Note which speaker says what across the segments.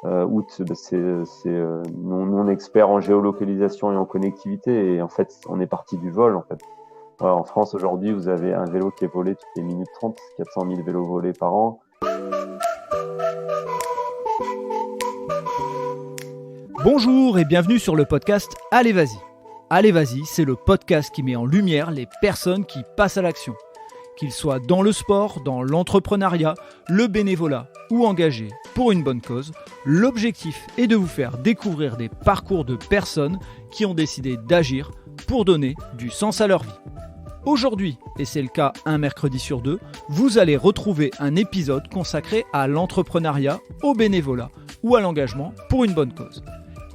Speaker 1: Août, nous on est experts en géolocalisation et en connectivité, et en fait on est parti du vol en fait. Voilà, en France aujourd'hui, vous avez un vélo qui est volé toutes les minutes 30, 400 000 vélos volés par an.
Speaker 2: Bonjour et bienvenue sur le podcast Allez Vas-y. Allez Vas-y, c'est le podcast qui met en lumière les personnes qui passent à l'action. Qu'ils soient dans le sport, dans l'entrepreneuriat, le bénévolat ou engagés pour une bonne cause, l'objectif est de vous faire découvrir des parcours de personnes qui ont décidé d'agir pour donner du sens à leur vie. Aujourd'hui, et c'est le cas un mercredi sur deux, vous allez retrouver un épisode consacré à l'entrepreneuriat, au bénévolat ou à l'engagement pour une bonne cause.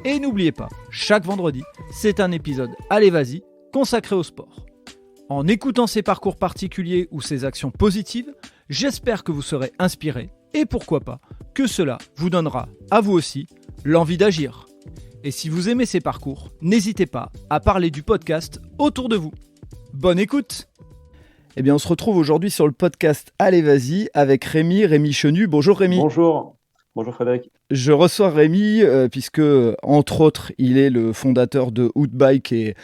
Speaker 2: Et n'oubliez pas, chaque vendredi, c'est un épisode Allez Vas-y consacré au sport. En écoutant ces parcours particuliers ou ces actions positives, j'espère que vous serez inspiré et pourquoi pas, que cela vous donnera, à vous aussi, l'envie d'agir. Et si vous aimez ces parcours, n'hésitez pas à parler du podcast autour de vous. Bonne écoute! Eh bien, on se retrouve aujourd'hui sur le podcast Allez Vas-y avec Rémi Chenu. Bonjour Rémi.
Speaker 1: Bonjour Frédéric.
Speaker 2: Je reçois Rémi puisque, entre autres, il est le fondateur de Outbike et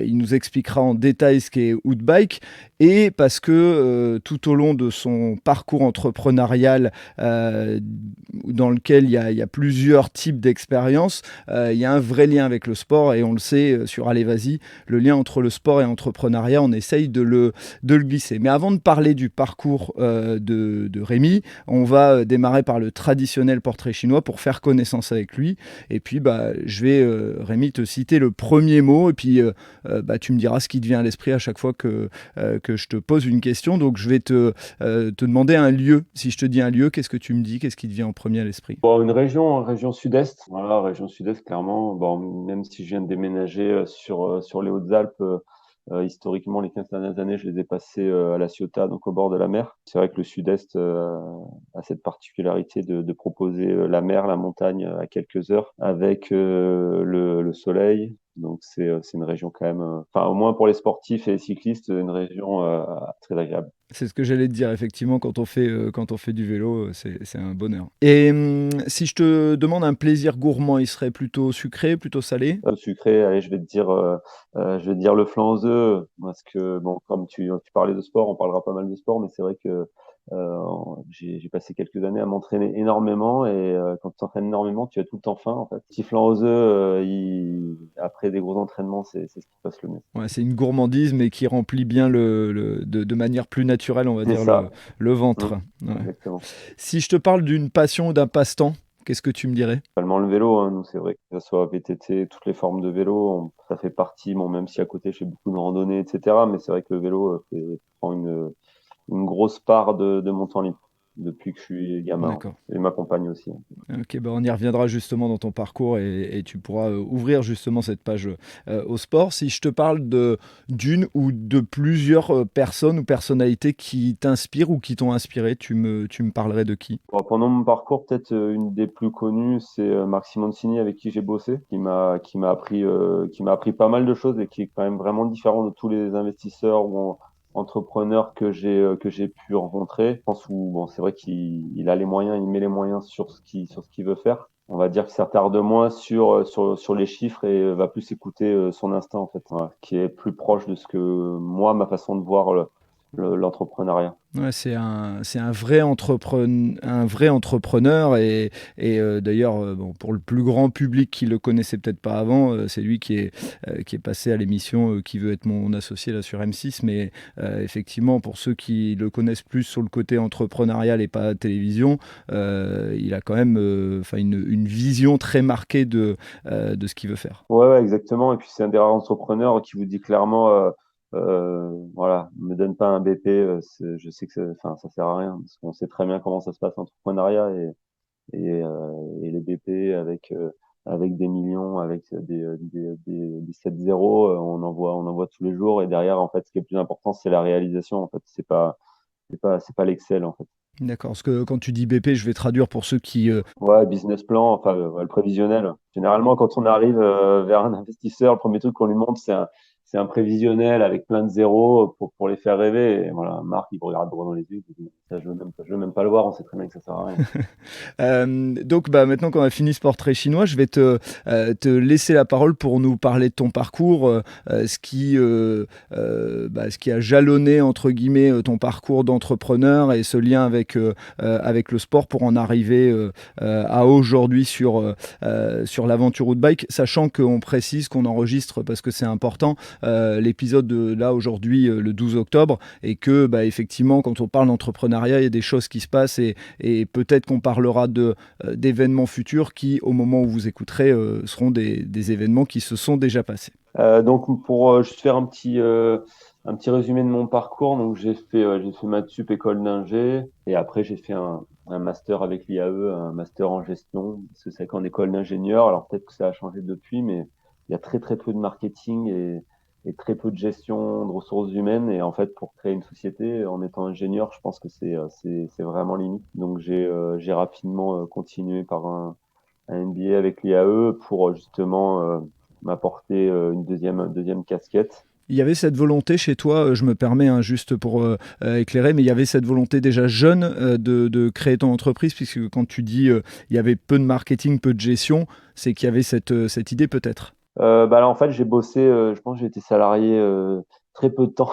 Speaker 2: il nous expliquera en détail ce qu'est Outbike. Et parce que tout au long de son parcours entrepreneurial dans lequel il y a plusieurs types d'expériences, il y a un vrai lien avec le sport et on le sait sur Allez Vas-y, le lien entre le sport et l'entrepreneuriat, on essaye de le glisser. Mais avant de parler du parcours de Rémi, on va démarrer par le traditionnel portrait chinois pour faire connaissance avec lui. Et puis, je vais, Rémi, te citer le premier mot et puis tu me diras ce qui te vient à l'esprit à chaque fois que je te pose une question. Donc, je vais te demander un lieu. Si je te dis un lieu, qu'est-ce que tu me dis? Qu'est-ce qui te vient en premier à l'esprit?
Speaker 1: Bon, une région sud-est. Voilà, région sud-est, clairement. Bon, même si je viens de déménager sur les Hautes-Alpes, historiquement, les 15 dernières années, je les ai passées à La Ciotat, donc au bord de la mer. C'est vrai que le sud-est a cette particularité de proposer la mer, la montagne à quelques heures, avec le soleil. Donc c'est une région quand même, au moins pour les sportifs et les cyclistes, une région très agréable.
Speaker 2: C'est ce que j'allais te dire, effectivement, quand on fait du vélo, c'est un bonheur. Et si je te demande un plaisir gourmand, il serait plutôt sucré, plutôt salé?
Speaker 1: Sucré, allez, je vais te dire le flan aux œufs, parce que bon, comme tu parlais de sport, on parlera pas mal de sport, mais c'est vrai que j'ai passé quelques années à m'entraîner énormément, et quand tu t'entraînes énormément, tu as tout le temps faim en fait. Petit flan aux œufs, après des gros entraînements, c'est ce qui passe le mieux.
Speaker 2: Ouais, c'est une gourmandise, mais qui remplit bien de manière plus naturelle, on va
Speaker 1: C'est
Speaker 2: dire,
Speaker 1: ça.
Speaker 2: le ventre. Ouais.
Speaker 1: Exactement.
Speaker 2: Si je te parle d'une passion ou d'un passe-temps, qu'est-ce que tu me dirais?
Speaker 1: Principalement le vélo, hein, nous c'est vrai que ce soit VTT, toutes les formes de vélo, ça fait partie. Bon, même si à côté je fais beaucoup de randonnées, etc. Mais c'est vrai que le vélo prend une grosse part de mon temps libre depuis que je suis gamin.
Speaker 2: D'accord.
Speaker 1: Et ma compagne aussi.
Speaker 2: Ok, on y reviendra justement dans ton parcours et tu pourras ouvrir justement cette page au sport. Si je te parle d'une ou de plusieurs personnes ou personnalités qui t'inspirent ou qui t'ont inspiré, tu me parlerais de qui?
Speaker 1: Bon, pendant mon parcours, peut-être une des plus connues, c'est Marc Simoncini, avec qui j'ai bossé, qui m'a appris pas mal de choses et qui est quand même vraiment différent de tous les investisseurs ou entrepreneurs que j'ai pu rencontrer. Je pense où bon, c'est vrai qu'il a les moyens, il met les moyens sur ce qu'il veut faire. On va dire que ça tarde moins sur les chiffres et va plus écouter son instinct en fait, voilà, qui est plus proche de ce que moi, ma façon de voir l'entrepreneuriat.
Speaker 2: Ouais, c'est un vrai entrepreneur et d'ailleurs pour le plus grand public qui le connaissait peut-être pas avant, c'est lui qui est passé à l'émission Qui veut être mon associé là sur M6, mais effectivement pour ceux qui le connaissent plus sur le côté entrepreneurial et pas à télévision, il a quand même une vision très marquée de ce qu'il veut faire.
Speaker 1: Ouais, exactement. Et puis c'est un des rares entrepreneurs qui vous dit clairement, voilà, me donne pas un BP, je sais que ça sert à rien, parce qu'on sait très bien comment ça se passe l'entrepreneuriat, et les BP avec des millions, avec des 7 zéros, on en voit tous les jours. Et derrière, en fait, ce qui est le plus important, c'est la réalisation. En fait, c'est pas l'Excel, en fait.
Speaker 2: D'accord, parce que quand tu dis BP, je vais traduire pour ceux qui...
Speaker 1: Ouais, business plan, ouais, le prévisionnel. Généralement, quand on arrive vers un investisseur, le premier truc qu'on lui montre, c'est un prévisionnel avec plein de zéros pour les faire rêver. Et voilà, Marc, il me regarde droit dans les yeux, il dit, ça, je veux même pas le voir, on sait très bien que ça sert à rien.
Speaker 2: Donc maintenant qu'on a fini ce portrait chinois, je vais te laisser la parole pour nous parler de ton parcours, ce qui a jalonné entre guillemets ton parcours d'entrepreneur et ce lien avec le sport pour en arriver à aujourd'hui sur l'aventure road bike, sachant qu'on précise qu'on enregistre parce que c'est important l'épisode là aujourd'hui le 12 octobre et que effectivement quand on parle d'entrepreneuriat il y a des choses qui se passent et peut-être qu'on parlera d'événements futurs qui, au moment où vous écouterez, seront des événements qui se sont déjà passés.
Speaker 1: Donc pour juste faire un petit résumé de mon parcours, donc j'ai fait maths sup école d'ingé et après j'ai fait un master avec l'IAE, un master en gestion, parce que c'est qu'en école d'ingénieur, alors peut-être que ça a changé depuis, mais il y a très très peu de marketing et très peu de gestion de ressources humaines et en fait pour créer une société en étant ingénieur, je pense que c'est vraiment limite. Donc j'ai rapidement continué par un MBA avec l'IAE pour justement m'apporter une deuxième casquette.
Speaker 2: Il y avait cette volonté chez toi, je me permets juste pour éclairer, mais il y avait cette volonté déjà jeune de créer ton entreprise, puisque quand tu dis il y avait peu de marketing, peu de gestion, c'est qu'il y avait cette idée peut-être.
Speaker 1: Là, en fait, j'ai bossé, je pense que j'ai été salarié très peu de temps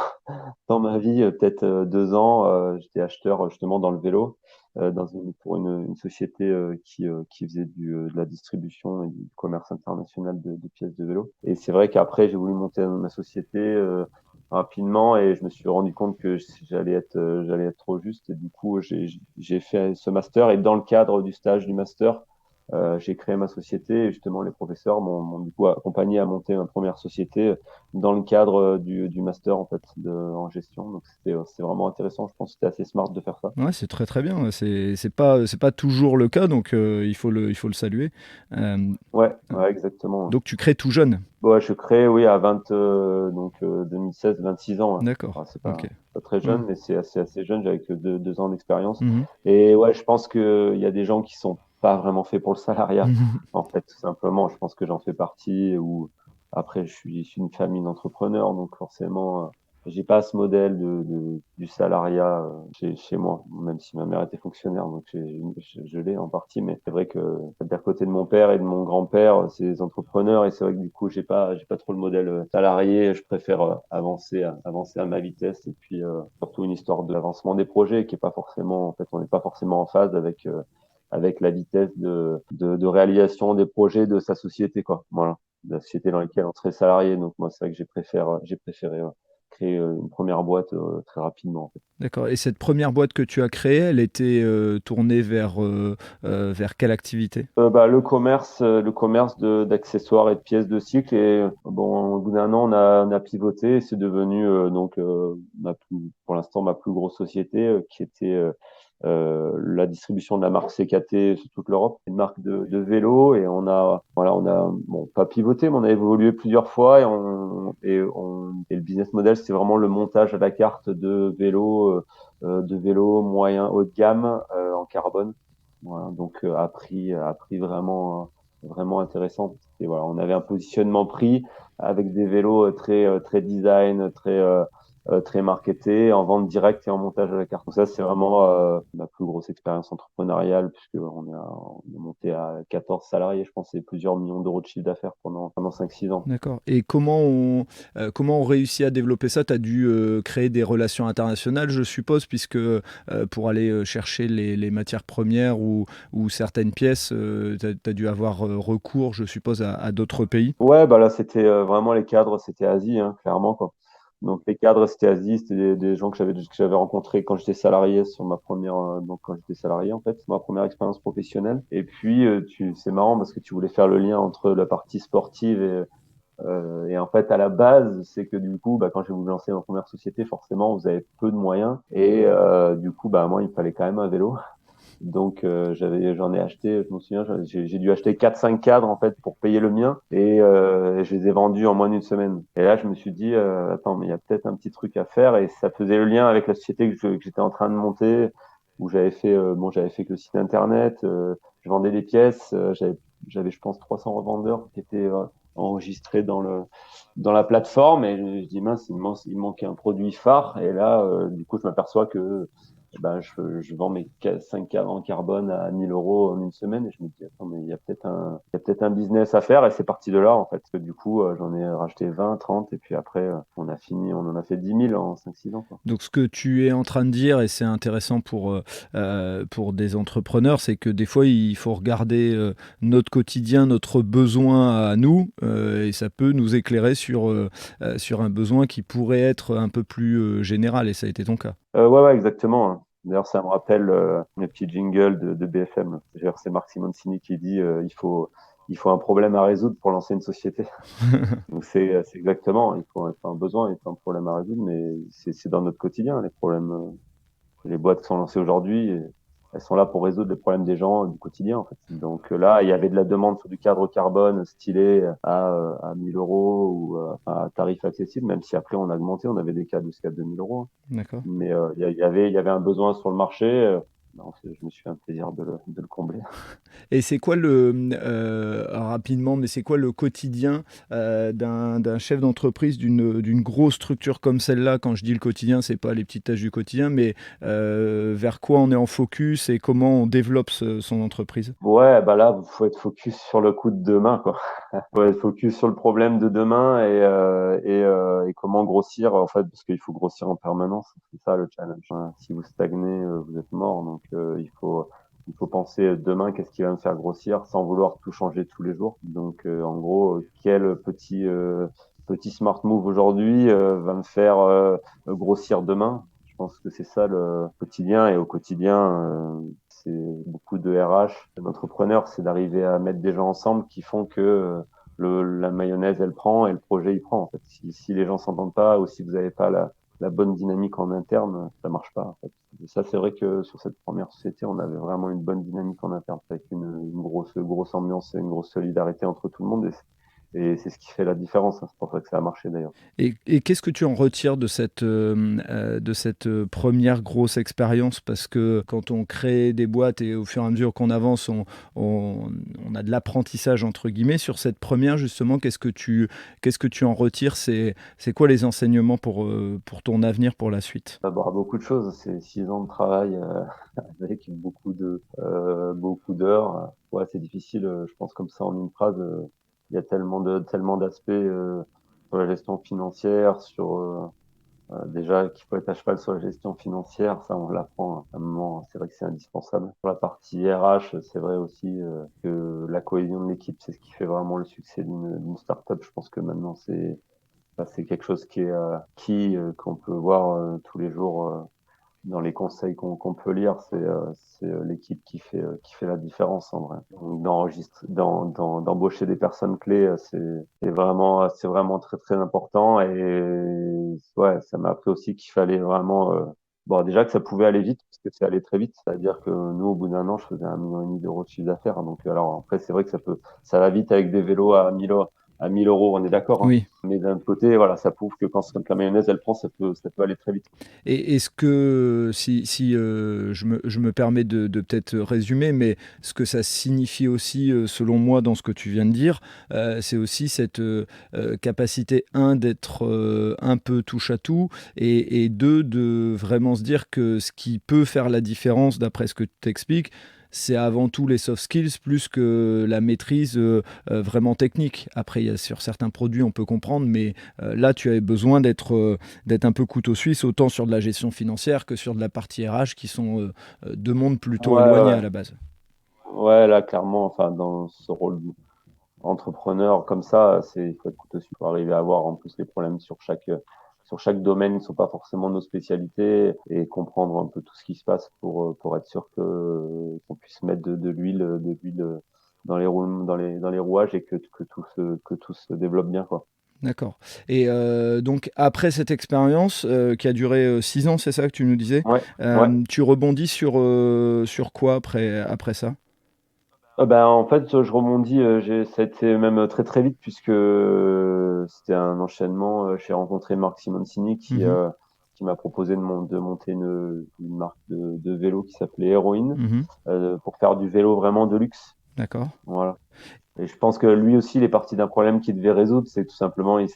Speaker 1: dans ma vie, peut-être 2 ans. J'étais acheteur justement dans le vélo, pour une société qui faisait de la distribution et du commerce international de pièces de vélo. Et c'est vrai qu'après, j'ai voulu monter ma société rapidement et je me suis rendu compte que j'allais être trop juste. Et du coup, j'ai fait ce master et dans le cadre du stage du master, j'ai créé ma société et justement les professeurs m'ont du coup accompagné à monter ma première société dans le cadre du master en fait en gestion. Donc c'est vraiment intéressant. Je pense que c'était assez smart de faire ça.
Speaker 2: Ouais, c'est très très bien. C'est pas toujours le cas, donc il faut le saluer. Euh,
Speaker 1: Ouais, ouais, exactement.
Speaker 2: donc tu crées tout jeune.
Speaker 1: Ouais, je crée oui à 20 2016, 26 ans. Ouais.
Speaker 2: D'accord.
Speaker 1: Enfin, c'est
Speaker 2: Ok.
Speaker 1: pas très
Speaker 2: Ouais.
Speaker 1: jeune, mais c'est assez jeune. J'avais que 2 ans d'expérience.
Speaker 2: Mhm.
Speaker 1: Et ouais, je pense que il y a des gens qui sont pas vraiment faits pour le salariat. En fait, tout simplement, je pense que j'en fais partie. Ou après, je suis issu d'une famille d'entrepreneurs, donc forcément, j'ai pas ce modèle du salariat chez moi, même si ma mère était fonctionnaire, donc je l'ai en partie. Mais c'est vrai que d'un côté de mon père et de mon grand-père, c'est des entrepreneurs, et c'est vrai que du coup, j'ai pas trop le modèle salarié. Je préfère avancer à ma vitesse, et puis surtout une histoire de l'avancement des projets qui est pas forcément, en fait, on n'est pas forcément en phase avec la vitesse de réalisation des projets de sa société, quoi. Voilà, la société dans laquelle on serait salarié. Donc moi, c'est vrai que j'ai préféré créer une première boîte très rapidement, en fait.
Speaker 2: D'accord. Et cette première boîte que tu as créée, elle était tournée vers quelle activité?
Speaker 1: Le commerce d'accessoires et de pièces de cycle. Et bon, au bout d'un an, on a pivoté. Et c'est devenu pour l'instant ma plus grosse société, qui était la distribution de la marque CKT sur toute l'Europe, une marque de vélo. Et on a bon, pas pivoté, mais on a évolué plusieurs fois. Et le business model, c'est vraiment le montage à la carte de vélos moyens haut de gamme en carbone. Voilà, donc à prix vraiment intéressant. Et voilà, on avait un positionnement prix avec des vélos très design, très marketés, en vente directe et en montage à la carte. Donc ça, c'est vraiment ma plus grosse expérience entrepreneuriale, puisque on est monté à 14 salariés, je pense, et plusieurs millions d'euros de chiffre d'affaires pendant 5-6 ans.
Speaker 2: D'accord. Et comment on réussit à développer ça? Tu as dû créer des relations internationales, je suppose, puisque pour aller chercher les matières premières ou certaines pièces, tu as dû avoir recours, je suppose, à d'autres pays.
Speaker 1: Ouais, bah là, c'était vraiment les cadres, c'était Asie, hein, clairement, quoi. Donc les cadres, c'était Asie, c'était des gens que j'avais rencontrés quand j'étais salarié donc quand j'étais salarié en fait, ma première expérience professionnelle. Et puis c'est marrant parce que tu voulais faire le lien entre la partie sportive et en fait à la base, c'est que du coup, bah, quand j'ai voulu lancer ma première société, forcément, vous avez peu de moyens et du coup, bah moi, il me fallait quand même un vélo. Donc j'en ai acheté, je me souviens, j'ai dû acheter 4-5 cadres en fait pour payer le mien et je les ai vendus en moins d'une semaine. Et là je me suis dit attends, mais il y a peut-être un petit truc à faire, et ça faisait le lien avec la société que j'étais en train de monter, où j'avais fait que le site internet, je vendais des pièces, j'avais je pense 300 revendeurs qui étaient enregistré dans la plateforme et je dis mince, il manque un produit phare et là du coup je m'aperçois que je vends mes 5 en carbone à 1000 € en une semaine et je me dis attends mais il y a peut-être un business à faire et c'est parti de là en fait. Du coup j'en ai racheté 20, 30 et puis après on en a fait 10 000 en 5-6 ans quoi.
Speaker 2: Donc ce que tu es en train de dire, et c'est intéressant pour des entrepreneurs, c'est que des fois il faut regarder notre quotidien, notre besoin à nous, et ça peut nous éclairer sur un besoin qui pourrait être un peu plus général, et ça a été ton cas.
Speaker 1: Ouais, exactement, hein. D'ailleurs, ça me rappelle mes petits jingles de BFM, là. D'ailleurs, c'est Marc Simoncini qui dit il faut un problème à résoudre pour lancer une société. Donc, c'est exactement, il faut un besoin, il faut un problème à résoudre, mais c'est dans notre quotidien, les problèmes. Les boîtes qui sont lancées aujourd'hui, elles sont là pour résoudre les problèmes des gens du quotidien, en fait. Donc là, il y avait de la demande sur du cadre carbone stylé à 1000 € ou à tarif accessible, même si après on a augmenté, on avait des cas jusqu'à 2000 €.
Speaker 2: D'accord.
Speaker 1: Mais il y avait un besoin sur le marché. Donc, je me suis fait un plaisir de le combler.
Speaker 2: Et c'est quoi rapidement, mais c'est quoi le quotidien d'un chef d'entreprise d'une grosse structure comme celle-là? Quand je dis le quotidien, c'est pas les petites tâches du quotidien, mais vers quoi on est en focus et comment on développe son entreprise?
Speaker 1: Ouais, bah là, faut être focus sur le coup de demain, quoi. Faut être focus sur le problème de demain et comment grossir, en fait, parce qu'il faut grossir en permanence. C'est ça le challenge, hein. Si vous stagnez, vous êtes mort. Donc, il faut penser demain, qu'est-ce qui va me faire grossir sans vouloir tout changer tous les jours. Donc, en gros, quel petit smart move aujourd'hui va me faire grossir demain? Je pense que c'est ça le quotidien et au quotidien, c'est beaucoup de RH, d'entrepreneurs, c'est d'arriver à mettre des gens ensemble qui font que la mayonnaise, elle prend et le projet, il prend. En fait. Si les gens s'entendent pas ou si vous n'avez pas la bonne dynamique en interne, ça marche pas. En fait. Et ça, c'est vrai que sur cette première société, on avait vraiment une bonne dynamique en interne avec une grosse ambiance et une grosse solidarité entre tout le monde. Et c'est ce qui fait la différence, hein. C'est pour ça que ça a marché d'ailleurs.
Speaker 2: Et qu'est-ce que tu en retires de cette première grosse expérience? Parce que quand on crée des boîtes et au fur et à mesure qu'on avance, on a de l'apprentissage entre guillemets. Sur cette première, justement, qu'est-ce que tu en retires? C'est quoi les enseignements pour ton avenir, pour la suite?
Speaker 1: D'abord, beaucoup de choses. C'est 6 ans de travail avec beaucoup d'heures. Ouais, c'est difficile, je pense, comme ça, en une phrase. Il y a tellement d'aspects sur la gestion financière, déjà qu'il faut être à cheval sur la gestion financière, ça on l'apprend à un moment, c'est vrai que c'est indispensable. Sur la partie RH, c'est vrai aussi que la cohésion de l'équipe, c'est ce qui fait vraiment le succès d'une startup. Je pense que maintenant c'est quelque chose qui est qu'on peut voir tous les jours dans les conseils qu'on peut lire, c'est l'équipe qui fait la différence en vrai. Donc, d'embaucher des personnes clés, c'est vraiment très très important. Et ouais, ça m'a appris aussi qu'il fallait vraiment bon déjà que ça pouvait aller vite parce que c'est allé très vite. C'est-à-dire que nous, au bout d'un an, je faisais 1,5 million € de chiffre d'affaires. Donc alors après, c'est vrai que ça va vite avec des vélos à 1000 €, on est d'accord, hein.
Speaker 2: Oui.
Speaker 1: Mais d'un autre côté, voilà, ça prouve que quand la mayonnaise elle prend, ça peut aller très vite.
Speaker 2: Et est-ce que, si je me permets de peut-être résumer, mais ce que ça signifie aussi, selon moi, dans ce que tu viens de dire, c'est aussi cette capacité, un, d'être un peu touche à tout, et deux, de vraiment se dire que ce qui peut faire la différence, d'après ce que tu t'expliques, c'est avant tout les soft skills plus que la maîtrise vraiment technique. Après, il y a, sur certains produits, on peut comprendre, mais là, tu avais besoin d'être un peu couteau suisse, autant sur de la gestion financière que sur de la partie RH, qui sont deux mondes plutôt
Speaker 1: Ouais,
Speaker 2: éloignés à
Speaker 1: ouais.
Speaker 2: la base.
Speaker 1: Ouais, là, clairement, enfin, dans ce rôle d'entrepreneur comme ça, il faut être couteau suisse. Il faut arriver à voir en plus les problèmes sur chaque domaine qui ne sont pas forcément nos spécialités et comprendre un peu tout ce qui se passe pour être sûr qu'on puisse mettre de l'huile dans dans les rouages et que tout se développe bien, quoi.
Speaker 2: D'accord. Et donc, après cette expérience qui a duré 6 ans, c'est ça que tu nous disais,
Speaker 1: Ouais, ouais.
Speaker 2: tu rebondis sur quoi après ça?
Speaker 1: En fait, je rebondis, ça a été même très très vite puisque c'était un enchaînement. J'ai rencontré Marc Simoncini
Speaker 2: Mhm.
Speaker 1: qui m'a proposé de monter une marque de vélo qui s'appelait Heroine
Speaker 2: Mhm.
Speaker 1: pour faire du vélo vraiment de luxe.
Speaker 2: D'accord.
Speaker 1: Voilà. Et je pense que lui aussi, il est parti d'un problème qu'il devait résoudre, c'est tout simplement, il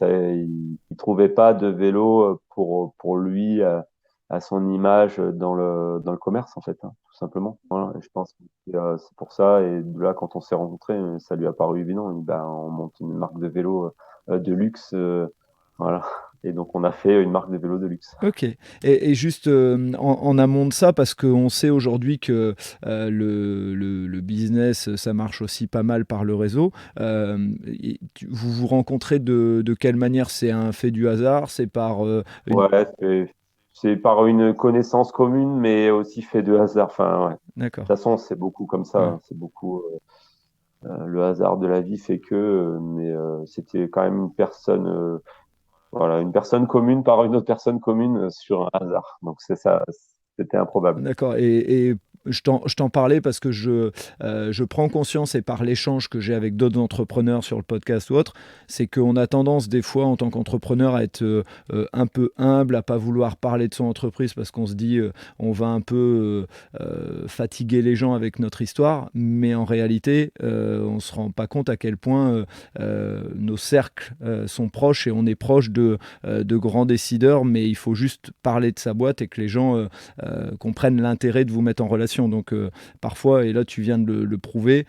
Speaker 1: trouvait pas de vélo pour lui, à son image dans le commerce, en fait, hein, tout simplement. Voilà. Et je pense que c'est pour ça. Et de là, quand on s'est rencontrés, ça lui a paru évident. Il dit, ben, on monte une marque de vélo de luxe, voilà. Et donc, on a fait une marque de vélo de luxe.
Speaker 2: Ok. Et juste en amont de ça, parce qu'on sait aujourd'hui que le business, ça marche aussi pas mal par le réseau. Vous vous rencontrez de quelle manière? C'est un fait du hasard? C'est par une...
Speaker 1: Ouais, c'est par une connaissance commune, mais aussi fait de hasard. Enfin, ouais. De toute
Speaker 2: D'accord.
Speaker 1: façon, c'est beaucoup comme ça,
Speaker 2: Ouais.
Speaker 1: hein. C'est beaucoup le hasard de la vie fait que, mais c'était quand même une personne, voilà, une personne commune par une autre personne commune sur un hasard. Donc c'est ça, c'était improbable.
Speaker 2: D'accord. Et je t'en parlais parce que je prends conscience, et par l'échange que j'ai avec d'autres entrepreneurs sur le podcast ou autre, c'est qu'on a tendance des fois en tant qu'entrepreneur à être un peu humble, à pas vouloir parler de son entreprise parce qu'on se dit on va un peu fatiguer les gens avec notre histoire, mais en réalité on se rend pas compte à quel point nos cercles sont proches, et on est proche de grands décideurs, mais il faut juste parler de sa boîte et que les gens comprennent l'intérêt de vous mettre en relation. Donc parfois, et là tu viens de le prouver,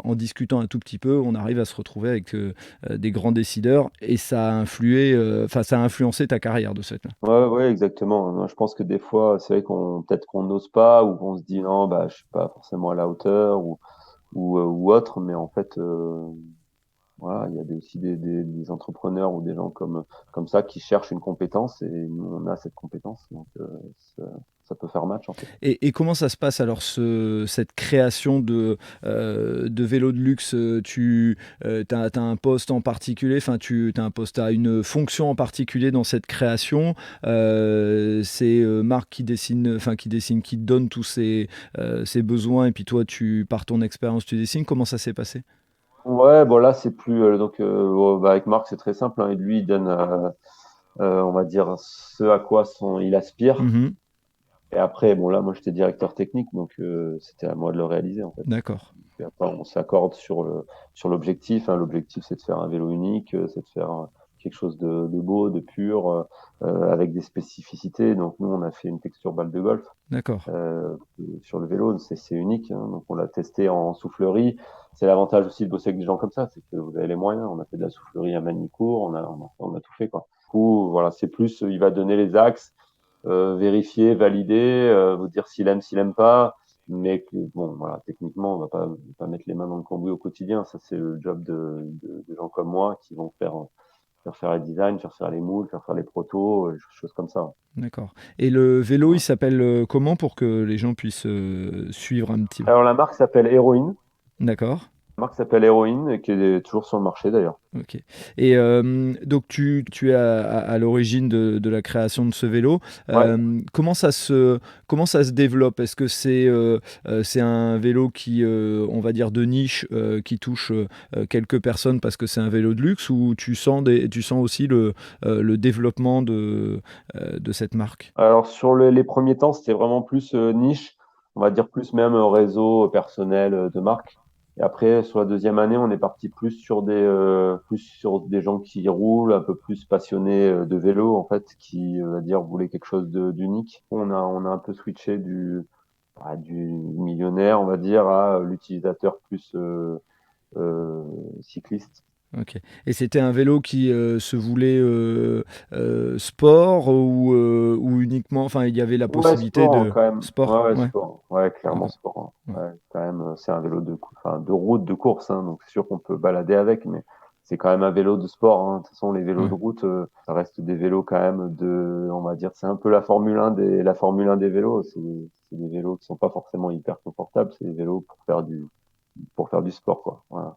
Speaker 2: en discutant un tout petit peu, on arrive à se retrouver avec des grands décideurs, et ça a influé, ça a influencé ta carrière de cette là.
Speaker 1: Ouais, ouais, exactement. Moi, je pense que des fois, c'est vrai qu'on peut-être qu'on n'ose pas ou qu'on se dit non, bah je suis pas forcément à la hauteur ou autre, mais en fait, voilà, il y a aussi des entrepreneurs ou des gens comme ça qui cherchent une compétence, et nous, on a cette compétence, donc ça, ça peut faire match en fait.
Speaker 2: Et comment ça se passe alors, cette création de vélos de luxe? Tu as un poste en particulier, enfin tu as un poste, tu as une fonction en particulier dans cette création. C'est Marc qui te donne tous ses besoins, et puis toi, par ton expérience, tu dessines. Comment ça s'est passé?
Speaker 1: Ouais, bon là c'est plus donc bah, avec Marc c'est très simple, hein, et lui il donne on va dire ce à quoi il aspire.
Speaker 2: Mhm.
Speaker 1: Et après bon là moi j'étais directeur technique, donc c'était à moi de le réaliser en fait.
Speaker 2: D'accord.
Speaker 1: Et après, on s'accorde sur l'objectif, hein. L'objectif, c'est de faire un vélo unique, c'est de faire quelque chose de beau, de pur, avec des spécificités. Donc, nous, on a fait une texture balle de golf
Speaker 2: D'accord.
Speaker 1: euh, sur le vélo. C'est unique, hein. Donc, on l'a testé en soufflerie. C'est l'avantage aussi de bosser avec des gens comme ça, c'est que vous avez les moyens. On a fait de la soufflerie à Manicourt, on a tout fait, quoi. Du coup, voilà, c'est plus, il va donner les axes, vérifier, valider, vous dire s'il aime pas. Mais que, bon, voilà, techniquement, on va pas mettre les mains dans le cambouis au quotidien. Ça, c'est le job de gens comme moi qui vont faire les designs, faire les moules, faire les protos, choses comme ça.
Speaker 2: D'accord. Et le vélo, il
Speaker 1: Voilà.
Speaker 2: s'appelle comment, pour que les gens puissent suivre un petit peu?
Speaker 1: Alors, la marque s'appelle Heroine.
Speaker 2: D'accord.
Speaker 1: La marque s'appelle Heroine, et qui est toujours sur le marché d'ailleurs.
Speaker 2: Ok. Et donc tu es à l'origine de la création de ce vélo.
Speaker 1: Ouais.
Speaker 2: Comment ça se développe? Est-ce que c'est un vélo qui, on va dire, de niche, qui touche quelques personnes parce que c'est un vélo de luxe, ou tu sens aussi le développement de cette marque?
Speaker 1: Alors, sur les premiers temps, c'était vraiment plus niche, on va dire plus même réseau personnel de marque. Et après, sur la deuxième année, on est parti plus sur des gens qui roulent, un peu plus passionnés de vélo, en fait, qui, on va dire, voulaient quelque chose d'unique. On a un peu switché du millionnaire, on va dire, à l'utilisateur plus cycliste.
Speaker 2: Ok. Et c'était un vélo qui se voulait sport, ou uniquement, enfin il y avait la
Speaker 1: Ouais,
Speaker 2: possibilité
Speaker 1: sport, hein,
Speaker 2: de
Speaker 1: quand même.
Speaker 2: sport?
Speaker 1: Ouais, ouais,
Speaker 2: Ouais.
Speaker 1: sport. Ouais, clairement
Speaker 2: D'accord.
Speaker 1: sport,
Speaker 2: Ouais.
Speaker 1: hein. Ouais, quand même, c'est un vélo enfin, de route, de course, hein, donc c'est sûr qu'on peut balader avec, mais c'est quand même un vélo de sport, hein. De toute façon, les vélos
Speaker 2: Ouais.
Speaker 1: de route, ça reste des vélos quand même on va dire, c'est un peu la Formule 1 des vélos. C'est des vélos qui sont pas forcément hyper confortables. C'est des vélos pour faire du sport, quoi. Voilà.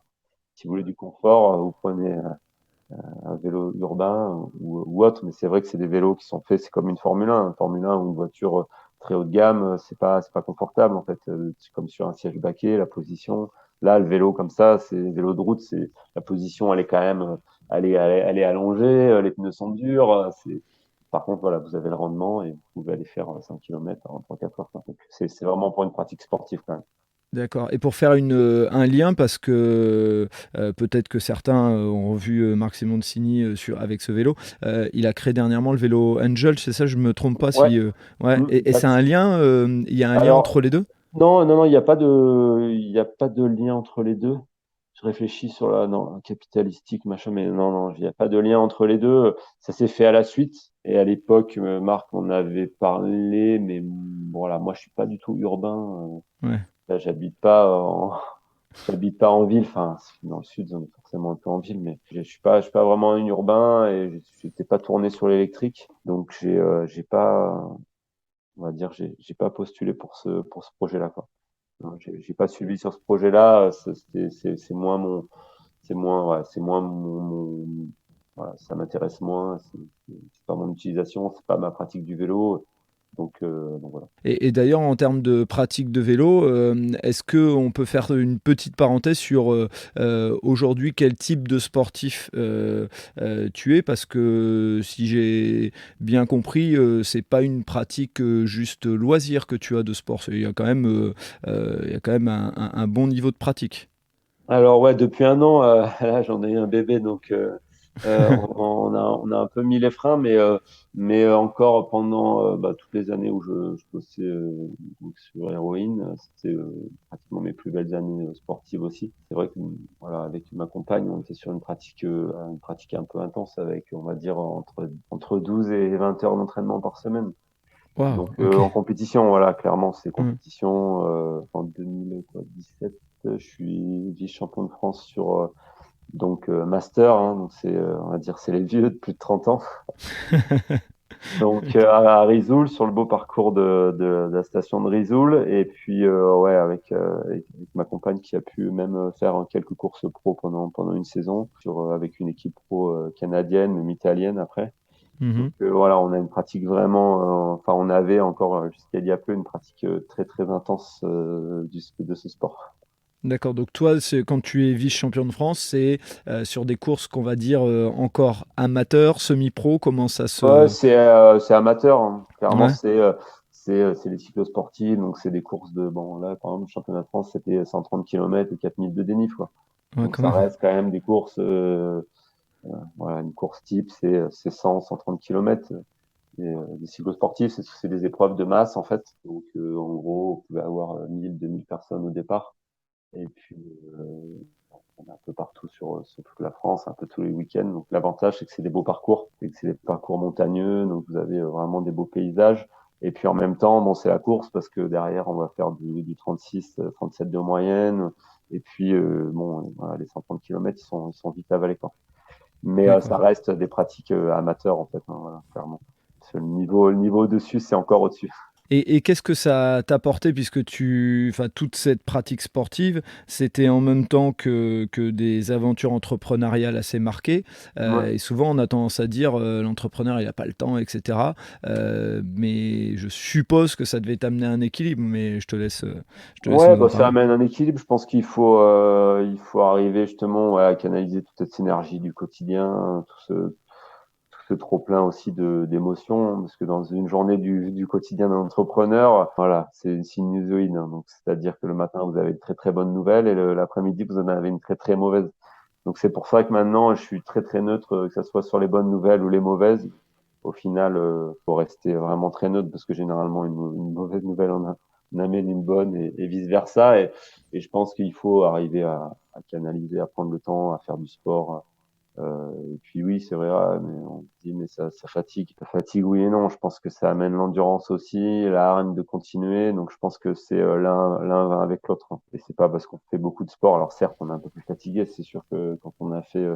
Speaker 1: Si vous voulez du confort, vous prenez un vélo urbain ou autre, mais c'est vrai que c'est des vélos qui sont faits, c'est comme une Formule 1, Formule 1 ou une voiture très haut de gamme, c'est pas confortable en fait. C'est comme sur un siège baquet, la position. Là, le vélo comme ça, c'est le vélo de route, c'est la position, elle est quand même, elle est allongée, les pneus sont durs. Par contre, voilà, vous avez le rendement et vous pouvez aller faire 5 km en 3-4 heures, quoi. Donc, c'est vraiment pour une pratique sportive quand même.
Speaker 2: D'accord. Et pour faire un lien, parce que peut-être que certains ont vu Marc Simoncini avec ce vélo, il a créé dernièrement le vélo Angel, c'est ça, je me trompe pas
Speaker 1: Ouais.
Speaker 2: si. Ouais. Et
Speaker 1: Bah,
Speaker 2: c'est un lien, il y a un lien entre
Speaker 1: alors,
Speaker 2: les deux?
Speaker 1: non, non, non, il y a pas de lien entre les deux. Je réfléchis sur la, non, capitalistique, machin, mais non, non, il n'y a pas de lien entre les deux. Ça s'est fait à la suite. Et à l'époque, Marc en avait parlé, mais voilà, moi, je suis pas du tout urbain.
Speaker 2: Ouais.
Speaker 1: Là, j'habite pas en ville. Enfin, dans le sud, on est forcément un peu en ville, mais je suis pas vraiment un urbain et je n'étais pas tourné sur l'électrique. Donc, j'ai pas, on va dire, j'ai pas postulé pour ce projet-là, quoi. Non, j'ai pas suivi sur ce projet-là. C'est moins c'est moins voilà, ça m'intéresse moins. C'est pas mon utilisation, c'est pas ma pratique du vélo. Donc voilà.
Speaker 2: Et d'ailleurs, en termes de pratique de vélo, est-ce qu'on peut faire une petite parenthèse sur aujourd'hui quel type de sportif tu es? Parce que si j'ai bien compris, c'est pas une pratique juste loisir que tu as de sport. Il y a quand même un bon niveau de pratique.
Speaker 1: Alors ouais, depuis un an, là j'en ai eu un bébé, donc on a un peu mis les freins, mais encore pendant toutes les années où je bossais donc sur héroïne, c'était pratiquement mes plus belles années sportives aussi. C'est vrai que voilà, avec ma compagne, on était sur une pratique un peu intense avec, on va dire, entre 12 et 20 heures d'entraînement par semaine.
Speaker 2: Waouh,
Speaker 1: Donc
Speaker 2: ok.
Speaker 1: en compétition, voilà, clairement, c'est
Speaker 2: Mm.
Speaker 1: compétition. En 2017, je suis vice-champion de France sur master, hein, donc on va dire, c'est les vieux de plus de 30 ans. Donc
Speaker 2: Ok.
Speaker 1: à Risoul, sur le beau parcours de la station de Risoul, et puis ouais, avec ma compagne qui a pu même faire quelques courses pro pendant une saison avec une équipe pro canadienne, même italienne après. Donc
Speaker 2: Mhm.
Speaker 1: voilà, on a une pratique vraiment, enfin on avait encore jusqu'à il y a peu une pratique très très intense de ce sport.
Speaker 2: D'accord, donc toi, quand tu es vice-champion de France, c'est sur des courses qu'on va dire encore amateurs, semi-pro, comment ça
Speaker 1: Ouais,
Speaker 2: se...
Speaker 1: c'est amateur, hein. Clairement,
Speaker 2: Ouais,
Speaker 1: c'est les cyclosportifs, donc c'est des courses de, bon là par exemple le championnat de France c'était 130 km et 4000 de dénive, quoi.
Speaker 2: ouais,
Speaker 1: Donc
Speaker 2: quand
Speaker 1: ça
Speaker 2: même.
Speaker 1: reste quand même des courses, voilà, une course type c'est 100 130 km. Et les cyclosportifs c'est des épreuves de masse en fait. Donc en gros on pouvait avoir 1000 2000 personnes au départ. Et puis, on est un peu partout sur toute la France, un peu tous les week-ends. Donc, l'avantage, c'est que c'est des beaux parcours, c'est que c'est des parcours montagneux, donc vous avez vraiment des beaux paysages. Et puis, en même temps, bon, c'est la course parce que derrière, on va faire du 36, 37 de moyenne. Et puis, bon, voilà, les 130 km, ils sont vite avalés, quoi. Mais ça
Speaker 2: D'accord.
Speaker 1: reste des pratiques amateurs, en fait, hein, voilà, clairement. Parce que le niveau au-dessus, c'est encore au-dessus.
Speaker 2: Et qu'est-ce que ça t'a apporté puisque enfin, toute cette pratique sportive, c'était en même temps que des aventures entrepreneuriales assez marquées.
Speaker 1: Ouais.
Speaker 2: Et souvent, on a tendance à dire l'entrepreneur, il n'a pas le temps, etc. Mais je suppose que ça devait t'amener un équilibre. Mais je te laisse
Speaker 1: Ouais,
Speaker 2: nous en
Speaker 1: bah, ça
Speaker 2: parler.
Speaker 1: amène un équilibre. Je pense il faut arriver justement ouais, à canaliser toute cette synergie du quotidien, tout ce trop-plein aussi d'émotions, parce que dans une journée du quotidien d'un entrepreneur, voilà, c'est une sinusoïde, hein. Donc, c'est-à-dire que le matin, vous avez une très très bonne nouvelle et l'après-midi, vous en avez une très très mauvaise. Donc, c'est pour ça que maintenant, je suis très très neutre, que ce soit sur les bonnes nouvelles ou les mauvaises. Au final, faut rester vraiment très neutre parce que généralement, une mauvaise nouvelle en amène une bonne et vice-versa. Et je pense qu'il faut arriver à canaliser, à prendre le temps, à faire du sport. Et puis oui, c'est vrai, ah, mais on se dit, mais ça fatigue. Ça fatigue, oui et non. Je pense que ça amène l'endurance aussi, la hargne de continuer. Donc je pense que c'est l'un va avec l'autre, hein. Et c'est pas parce qu'on fait beaucoup de sport. Alors certes, on est un peu plus fatigué. C'est sûr que quand on a fait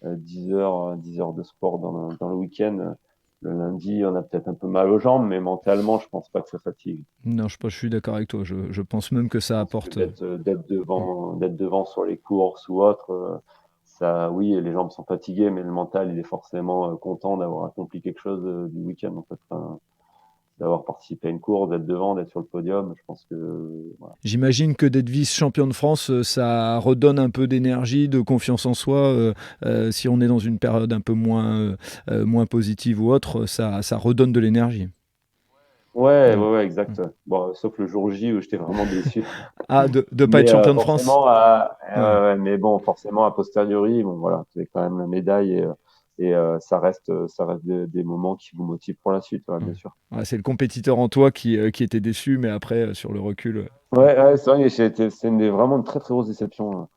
Speaker 1: 10 heures de sport dans le week-end, le lundi, on a peut-être un peu mal aux jambes, mais mentalement, je pense pas que ça fatigue.
Speaker 2: Non, je suis d'accord avec toi. Je pense même que
Speaker 1: Je
Speaker 2: ça
Speaker 1: pense que
Speaker 2: apporte.
Speaker 1: d'être devant sur les courses ou autre, ça, oui, les jambes sont fatiguées, mais le mental, il est forcément content d'avoir accompli quelque chose du week-end, en fait, enfin, d'avoir participé à une course, d'être devant, d'être sur le podium. Je pense que voilà.
Speaker 2: J'imagine que d'être vice-champion de France, ça redonne un peu d'énergie, de confiance en soi. Si on est dans une période un peu moins positive ou autre, ça redonne de l'énergie.
Speaker 1: Ouais,
Speaker 2: Ouais.
Speaker 1: ouais, ouais, exact. Bon, sauf le jour J où j'étais vraiment déçu.
Speaker 2: Ah, de pas être
Speaker 1: Mais
Speaker 2: champion de France?
Speaker 1: forcément,
Speaker 2: Ouais.
Speaker 1: mais bon, forcément, a posteriori, bon, voilà, c'est quand même la médaille et ça reste des moments qui vous motivent pour la suite, ouais,
Speaker 2: Ouais.
Speaker 1: bien sûr.
Speaker 2: Ouais, c'est le compétiteur en toi qui était déçu, mais après, sur le recul.
Speaker 1: Ouais, ouais, c'est vrai, c'est vraiment une très très grosse déception.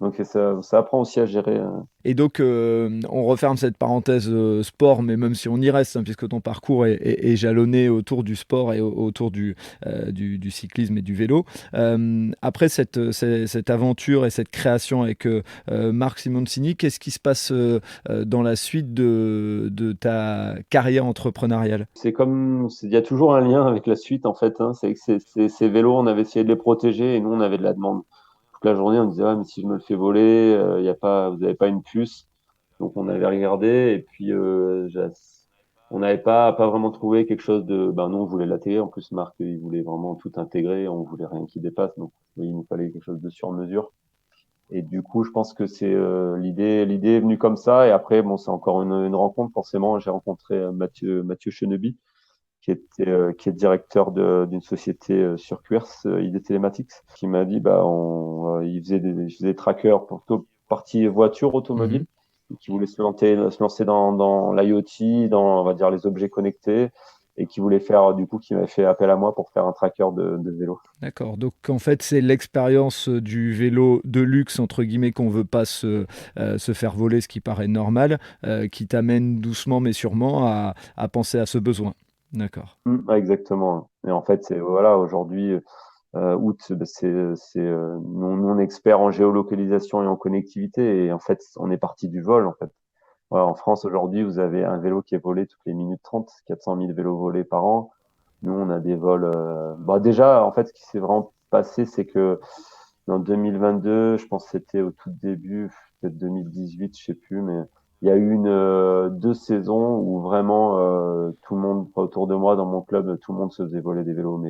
Speaker 1: Donc ça apprend aussi à gérer.
Speaker 2: Et donc, on referme cette parenthèse sport, mais même si on y reste, hein, puisque ton parcours est jalonné autour du sport et autour du cyclisme et du vélo. Après cette aventure et cette création avec Marc Simoncini, qu'est-ce qui se passe dans la suite de ta carrière entrepreneuriale?
Speaker 1: Il y a toujours un lien avec la suite en fait. Hein. C'est que ces vélos, on avait essayé de les protéger et nous, on avait de la demande. Toute la journée, on disait, ouais, mais si je me le fais voler, y a pas, vous n'avez pas une puce. Donc on avait regardé et puis on n'avait pas vraiment trouvé quelque chose de. Ben nous, on voulait l'intégrer. En plus, Marc, il voulait vraiment tout intégrer. On voulait rien qui dépasse. Donc oui, il nous fallait quelque chose de sur mesure. Et du coup, je pense que c'est l'idée est venue comme ça. Et après, bon, c'est encore une rencontre. Forcément, j'ai rencontré Mathieu Cheneby, qui est directeur d'une société sur Cuers, ID Telematics, qui m'a dit, bah, il faisait des trackers plutôt partie voiture
Speaker 2: Mhm.
Speaker 1: automobile, et qui voulait se lancer dans l'IoT, dans, on va dire, les objets connectés, et qui voulait faire, du coup, qui m'avait fait appel à moi pour faire un tracker de vélo.
Speaker 2: D'accord. Donc en fait, c'est l'expérience du vélo de luxe, entre guillemets, qu'on veut pas se faire voler, ce qui paraît normal, qui t'amène doucement mais sûrement à penser à ce besoin. D'accord.
Speaker 1: Ouais, exactement. Et en fait, c'est voilà, aujourd'hui, août, bah, nous, on est experts en géolocalisation et en connectivité, et en fait, on est parti du vol, en fait. Voilà, en France, aujourd'hui, vous avez un vélo qui est volé toutes les minutes 30, 400 000 vélos volés par an. Nous, on a des vols. Bah déjà, en fait, ce qui s'est vraiment passé, c'est que en 2022, je pense que c'était au tout début, peut-être 2018, je sais plus, mais il y a eu 2 saisons où vraiment tout le monde, enfin, autour de moi, dans mon club, tout le monde se faisait voler des vélos,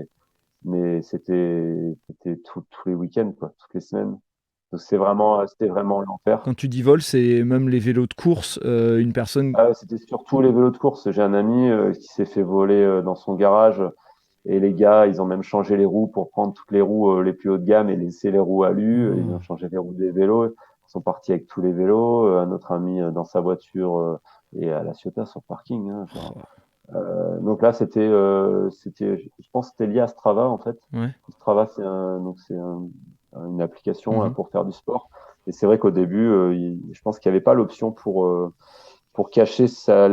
Speaker 1: mais c'était tous les week-ends, quoi, toutes les semaines. Donc c'était vraiment l'enfer.
Speaker 2: Quand tu dis vol, c'est même les vélos de course, une personne.
Speaker 1: C'était surtout les vélos de course. J'ai un ami qui s'est fait voler dans son garage. Et les gars, ils ont même changé les roues pour prendre toutes les roues les plus haut de gamme et laisser les roues alu. Ils ont
Speaker 2: Oh.
Speaker 1: changé les roues des vélos. Ils sont partis avec tous les vélos. Un autre ami dans sa voiture et à La Ciotat sur le parking. Hein, genre.
Speaker 2: Oh.
Speaker 1: Donc là, je pense que c'était lié à Strava en fait.
Speaker 2: Ouais.
Speaker 1: Strava, une application
Speaker 2: Mhm.
Speaker 1: pour faire du sport. Et c'est vrai qu'au début, je pense qu'il n'y avait pas l'option pour cacher sa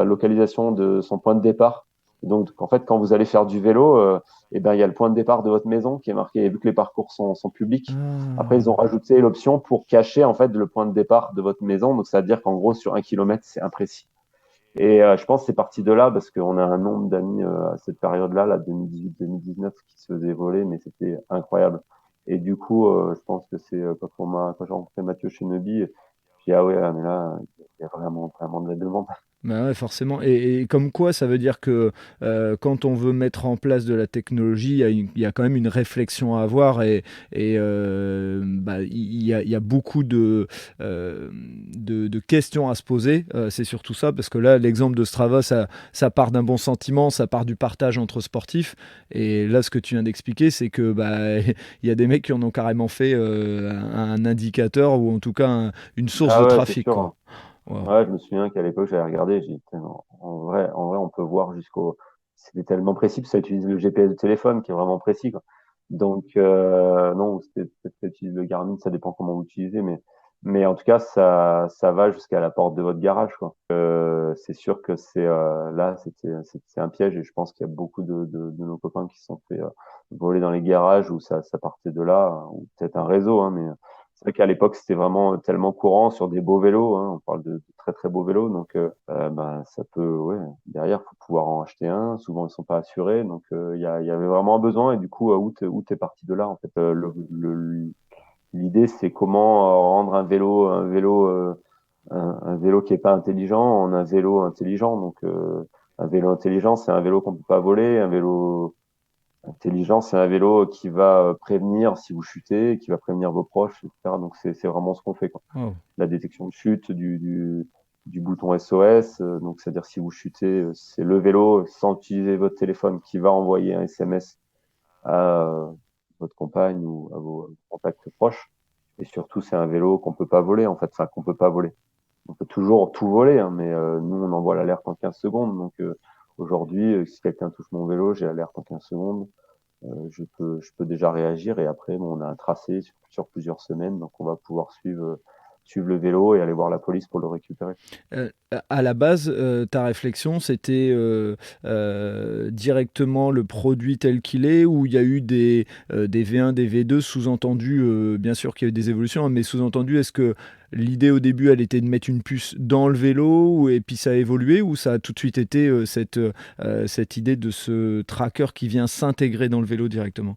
Speaker 1: localisation de son point de départ. Et donc, en fait, quand vous allez faire du vélo, eh ben, il y a le point de départ de votre maison qui est marqué. Et vu que les parcours sont publics, après, ils ont
Speaker 2: Ah.
Speaker 1: rajouté l'option pour cacher en fait le point de départ de votre maison. Donc, ça veut dire qu'en gros, sur 1 kilomètre, c'est imprécis. Et je pense que c'est parti de là parce qu'on a un nombre d'amis à cette période-là, là, 2018-2019, qui se faisaient voler, mais c'était incroyable. Et du coup, je pense que c'est quand j'ai rencontré Mathieu Cheneby, j'ai dit, ah ouais, mais là, il y a vraiment, vraiment de la demande.
Speaker 2: Bah ouais, forcément. Et comme quoi, ça veut dire que quand on veut mettre en place de la technologie, il y a quand même une réflexion à avoir il y a beaucoup de questions à se poser. C'est surtout ça, parce que là, l'exemple de Strava, ça part d'un bon sentiment, ça part du partage entre sportifs. Et là, ce que tu viens d'expliquer, c'est que bah, il y a des mecs qui en ont carrément fait un indicateur ou en tout cas une source de
Speaker 1: Ah ouais, c'est
Speaker 2: trafic, quoi.
Speaker 1: sûr.
Speaker 2: Wow.
Speaker 1: Ouais, je me souviens qu'à l'époque, j'avais regardé, j'ai dit, putain, en vrai, on peut voir jusqu'au. C'était tellement précis, parce que ça utilise le GPS du téléphone qui est vraiment précis, quoi. Donc, non, c'était peut-être que ça utilise le Garmin, ça dépend comment vous utilisez, mais en tout cas, ça va jusqu'à la porte de votre garage, quoi. C'est sûr que là, c'est un piège, et je pense qu'il y a beaucoup de nos copains qui se sont fait voler dans les garages où ça partait de là, ou peut-être un réseau, hein, mais. C'est vrai qu'à l'époque, c'était vraiment tellement courant sur des beaux vélos. Hein, on parle de très très beaux vélos, donc ben, ça peut, ouais. Derrière, faut pouvoir en acheter un. Souvent, ils sont pas assurés, donc il y avait vraiment un besoin. Et du coup, août est parti de là. En fait, l'idée, c'est comment rendre un vélo qui est pas intelligent en un vélo intelligent. Donc, un vélo intelligent, c'est un vélo qu'on peut pas voler. Un vélo intelligent, c'est un vélo qui va prévenir si vous chutez, qui va prévenir vos proches, etc. Donc c'est vraiment ce qu'on fait, quoi.
Speaker 2: Wow.
Speaker 1: La détection de chute, du bouton SOS. Donc, c'est-à-dire si vous chutez, c'est le vélo sans utiliser votre téléphone qui va envoyer un SMS à votre compagne ou à vos contacts proches. Et surtout, c'est un vélo qu'on peut pas voler, en fait, enfin, qu'on peut pas voler. On peut toujours tout voler, hein, mais nous, on envoie l'alerte en 15 secondes. Donc, aujourd'hui, si quelqu'un touche mon vélo, j'ai l'alerte en 15 secondes. Je peux déjà réagir et après, bon, on a un tracé sur plusieurs semaines, donc on va pouvoir suivre le vélo et aller voir la police pour le récupérer.
Speaker 2: À la base, ta réflexion, c'était directement le produit tel qu'il est, ou il y a eu des V1, des V2, sous-entendu, bien sûr qu'il y a eu des évolutions, hein, mais sous-entendu, est-ce que l'idée au début, elle était de mettre une puce dans le vélo, et puis ça a évolué, ou ça a tout de suite été cette idée de ce tracker qui vient s'intégrer dans le vélo directement?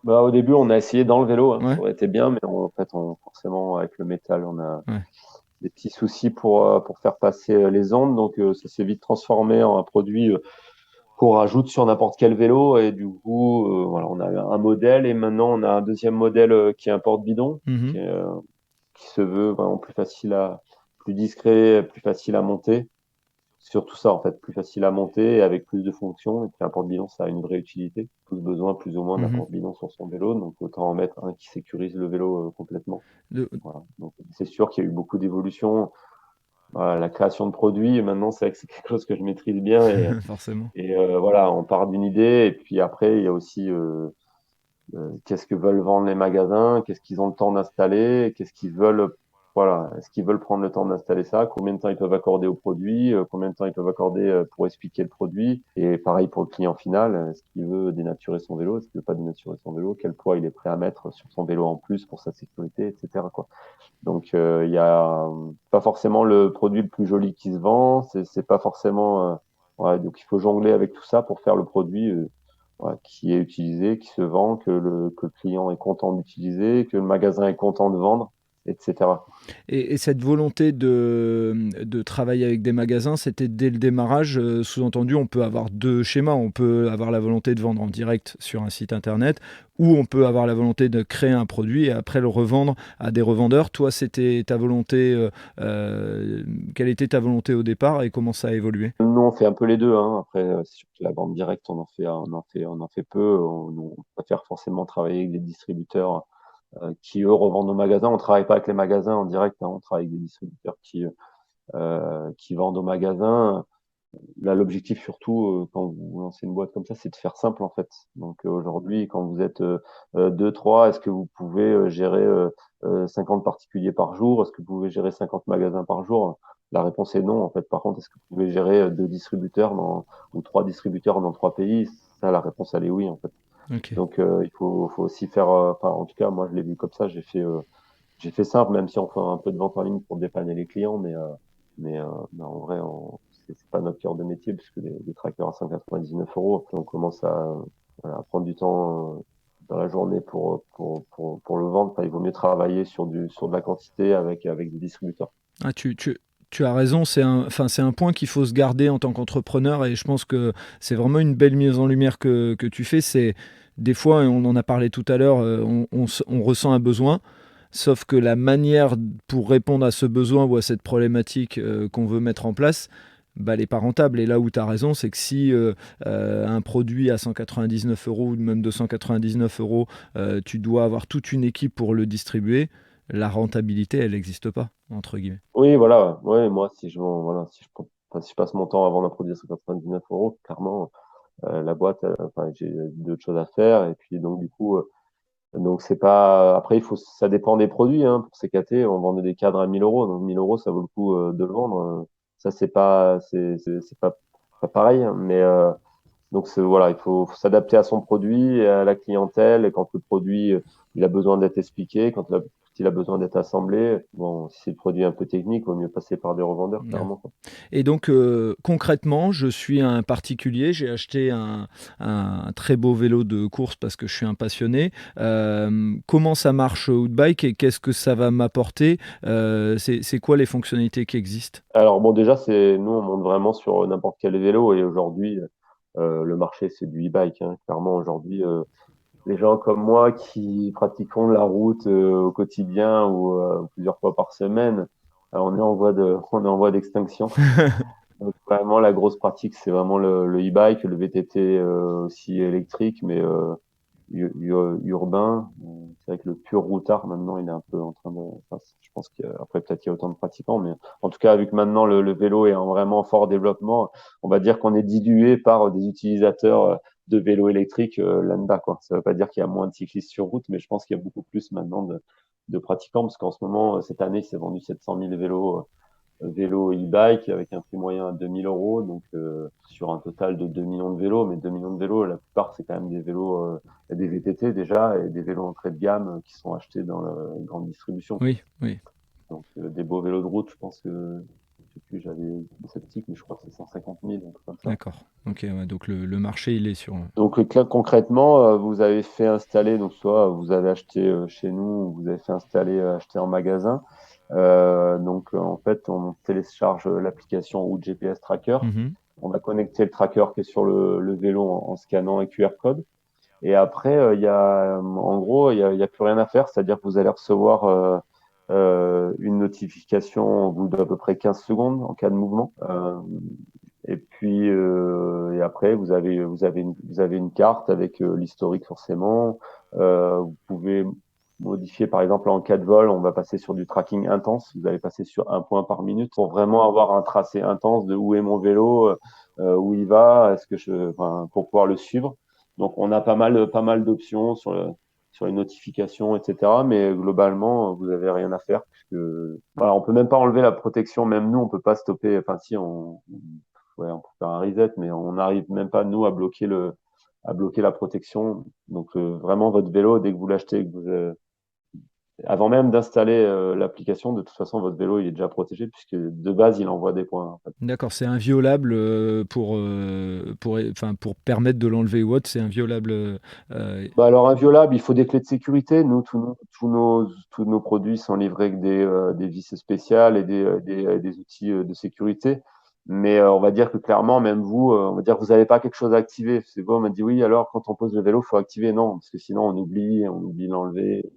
Speaker 1: Bah, au début, on a essayé dans le vélo, hein,
Speaker 2: Ouais,
Speaker 1: ça aurait été bien, mais en fait, forcément, avec le métal, on a
Speaker 2: ouais.
Speaker 1: des petits soucis pour faire passer les ondes. Donc, ça s'est vite transformé en un produit qu'on rajoute sur n'importe quel vélo. Et du coup, voilà, on a un modèle et maintenant, on a un deuxième modèle qui est un porte-bidon,
Speaker 2: Mhm.
Speaker 1: qui se veut vraiment plus discret, plus facile à monter. Surtout ça, en fait, plus facile à monter et avec plus de fonctions. Et puis un porte-bidon, ça a une vraie utilité. Tous besoin plus ou moins d'un
Speaker 2: Mhm.
Speaker 1: porte-bidon sur son vélo, donc autant en mettre un qui sécurise le vélo complètement.
Speaker 2: De-
Speaker 1: Voilà. Donc c'est sûr qu'il y a eu beaucoup d'évolutions. Voilà, la création de produits, maintenant, c'est vrai que c'est quelque chose que je maîtrise bien
Speaker 2: Forcément.
Speaker 1: et voilà, on part d'une idée et puis après, il y a aussi qu'est-ce que veulent vendre les magasins, qu'est-ce qu'ils ont le temps d'installer, qu'est-ce qu'ils veulent, voilà, est-ce qu'ils veulent prendre le temps d'installer ça, combien de temps ils peuvent accorder au produit, combien de temps ils peuvent accorder pour expliquer le produit, et pareil pour le client final, est-ce qu'il veut dénaturer son vélo, est-ce qu'il veut pas dénaturer son vélo, quel poids il est prêt à mettre sur son vélo en plus pour sa sécurité, etc., quoi. Donc il y a pas forcément le produit le plus joli qui se vend, c'est pas forcément ouais, donc il faut jongler avec tout ça pour faire le produit ouais, qui est utilisé, qui se vend, que le client est content d'utiliser, que le magasin est content de vendre, etc.
Speaker 2: Et cette volonté de travailler avec des magasins, c'était dès le démarrage, sous-entendu, on peut avoir deux schémas. On peut avoir la volonté de vendre en direct sur un site internet, ou on peut avoir la volonté de créer un produit et après le revendre à des revendeurs. Toi, c'était ta volonté, quelle était ta volonté au départ et comment ça a évolué?
Speaker 1: Nous, on fait un peu les deux, hein. Après, c'est sûr que la vente directe, on en fait peu. On préfère forcément travailler avec des distributeurs qui, eux, revendent aux magasins. On travaille pas avec les magasins en direct, hein. On travaille avec des distributeurs qui vendent aux magasins. Là, l'objectif surtout, quand vous lancez une boîte comme ça, c'est de faire simple en fait. Donc aujourd'hui, quand vous êtes 2, 3, est-ce que vous pouvez gérer 50 particuliers par jour? Est-ce que vous pouvez gérer 50 magasins par jour? La réponse est non en fait. Par contre, est-ce que vous pouvez gérer 2 distributeurs ou 3 distributeurs dans 3 pays? Ça, la réponse elle est oui en fait.
Speaker 2: Ok.
Speaker 1: Donc il faut aussi faire, enfin en tout cas, moi je l'ai vu comme ça. J'ai fait simple, même si on fait un peu de vente en ligne pour dépanner les clients, mais en vrai, c'est pas notre cœur de métier, puisque des trackers à 199 euros, puis on commence voilà, à prendre du temps dans la journée pour le vendre. Enfin, il vaut mieux travailler sur de la quantité avec des distributeurs.
Speaker 2: Ah, tu as raison, enfin, c'est un point qu'il faut se garder en tant qu'entrepreneur et je pense que c'est vraiment une belle mise en lumière que tu fais. C'est des fois, et on en a parlé tout à l'heure, on ressent un besoin, sauf que la manière pour répondre à ce besoin ou à cette problématique qu'on veut mettre en place, bah, elle n'est pas rentable. Et là où tu as raison, c'est que si un produit à 199 euros ou même 299 euros, tu dois avoir toute une équipe pour le distribuer, la rentabilité, elle n'existe pas, entre guillemets.
Speaker 1: Oui, voilà. Ouais, moi, voilà, enfin, si je passe mon temps à vendre un produit à 199 euros, clairement, la boîte, enfin, j'ai d'autres choses à faire. Et puis, donc, du coup, donc c'est pas. Après, ça dépend des produits. Hein. Pour CKT, on vendait des cadres à 1000 euros. Donc 1000 euros, ça vaut le coup de le vendre. Ça, c'est pas pareil, hein. Mais donc voilà, il faut s'adapter à son produit, et à la clientèle. Et quand le produit, il a besoin d'être expliqué, quand il a besoin d'être assemblé. Bon, si c'est le produit un peu technique, il vaut mieux passer par des revendeurs,
Speaker 2: Ouais.
Speaker 1: clairement, quoi.
Speaker 2: Et donc, concrètement, je suis un particulier, j'ai acheté un très beau vélo de course parce que je suis un passionné. Comment ça marche Outbike et qu'est-ce que ça va m'apporter? C'est quoi les fonctionnalités qui existent?
Speaker 1: Alors bon, déjà, nous, on monte vraiment sur n'importe quel vélo. Et aujourd'hui, le marché, c'est du e-bike, hein. Clairement, aujourd'hui, les gens comme moi qui pratiquons la route au quotidien ou plusieurs fois par semaine, on est on est en voie d'extinction. Donc, vraiment, la grosse pratique, c'est vraiment le e-bike, le VTT aussi électrique, mais urbain. C'est vrai que le pur routard, maintenant, il est un peu en train de. Enfin, je pense qu'après, peut-être qu'il y a autant de pratiquants, mais en tout cas, vu que maintenant le vélo est en vraiment fort développement, on va dire qu'on est dilué par des utilisateurs de vélos électriques lambda, quoi. Ça ne veut pas dire qu'il y a moins de cyclistes sur route, mais je pense qu'il y a beaucoup plus maintenant de pratiquants, parce qu'en ce moment, cette année, il s'est vendu 700 000 vélos e-bike avec un prix moyen à 2 000 euros, donc sur un total de 2 millions de vélos. Mais 2 millions de vélos, la plupart, c'est quand même des vélos, des VTT déjà, et des vélos entrée de gamme qui sont achetés dans la grande distribution.
Speaker 2: Oui, oui.
Speaker 1: Donc des beaux vélos de route, je pense que, je sais plus, j'avais une sceptique, mais je crois que c'est 150 000, donc comme ça.
Speaker 2: D'accord. Ok, ouais, donc le marché, il est sur.
Speaker 1: Donc concrètement, vous avez fait installer, donc soit vous avez acheté chez nous, ou vous avez fait installer, acheter en magasin. Donc en fait, on télécharge l'application ou GPS Tracker.
Speaker 2: Mhm.
Speaker 1: On va connecter le tracker qui est sur le vélo en scannant un QR code. Et après, en gros, il y a plus rien à faire. C'est-à-dire que vous allez recevoir une notification au bout d'à peu près 15 secondes en cas de mouvement. Et puis, et après, vous avez une carte avec l'historique forcément. Vous pouvez modifier, par exemple, en cas de vol, on va passer sur du tracking intense. Vous allez passer sur 1 point par minute pour vraiment avoir un tracé intense de où est mon vélo, où il va, enfin, pour pouvoir le suivre. Donc, on a pas mal d'options sur les notifications, etc. Mais globalement, vous avez rien à faire puisque, voilà, on peut même pas enlever la protection. Même nous, on peut pas stopper. Enfin, si, ouais, on peut faire un reset, mais on n'arrive même pas, nous, à bloquer la protection. Donc, vraiment, votre vélo, dès que vous l'achetez, avant même d'installer l'application, de toute façon, votre vélo, il est déjà protégé puisque de base, il envoie des points, en fait.
Speaker 2: D'accord, c'est inviolable enfin, pour permettre de l'enlever ou autre, c'est inviolable.
Speaker 1: Bah alors, inviolable, il faut des clés de sécurité. Nous, tous nos produits sont livrés avec des vis spéciales et des outils de sécurité. Mais on va dire que clairement, même vous, on va dire que vous n'avez pas quelque chose à activer. C'est bon, on m'a dit oui, alors quand on pose le vélo, il faut activer. Non, parce que sinon on oublie de l'enlever.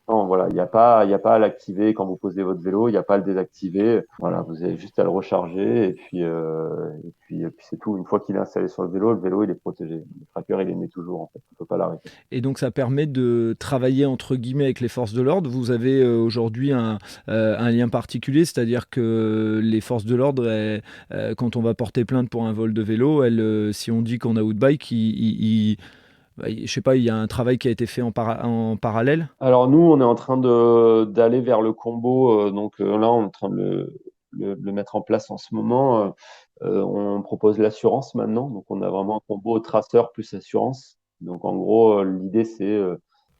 Speaker 1: Non, voilà, il y a pas à l'activer quand vous posez votre vélo, il n'y a pas à le désactiver. Voilà, vous avez juste à le recharger et puis c'est tout. Une fois qu'il est installé sur le vélo, il est protégé. Le tracker, il est né toujours, en fait. On peut pas l'arrêter.
Speaker 2: Et donc ça permet de travailler entre guillemets avec les forces de l'ordre. Vous avez aujourd'hui un lien particulier, c'est-à-dire que les forces de l'ordre, quand on va porter plainte pour un vol de vélo, si on dit qu'on a Outbike, je sais pas, il y a un travail qui a été fait en parallèle.
Speaker 1: Alors nous, on est en train d'aller vers le combo. Donc là, on est en train de le mettre en place en ce moment. On propose l'assurance maintenant. Donc on a vraiment un combo traceur plus assurance. Donc en gros, l'idée c'est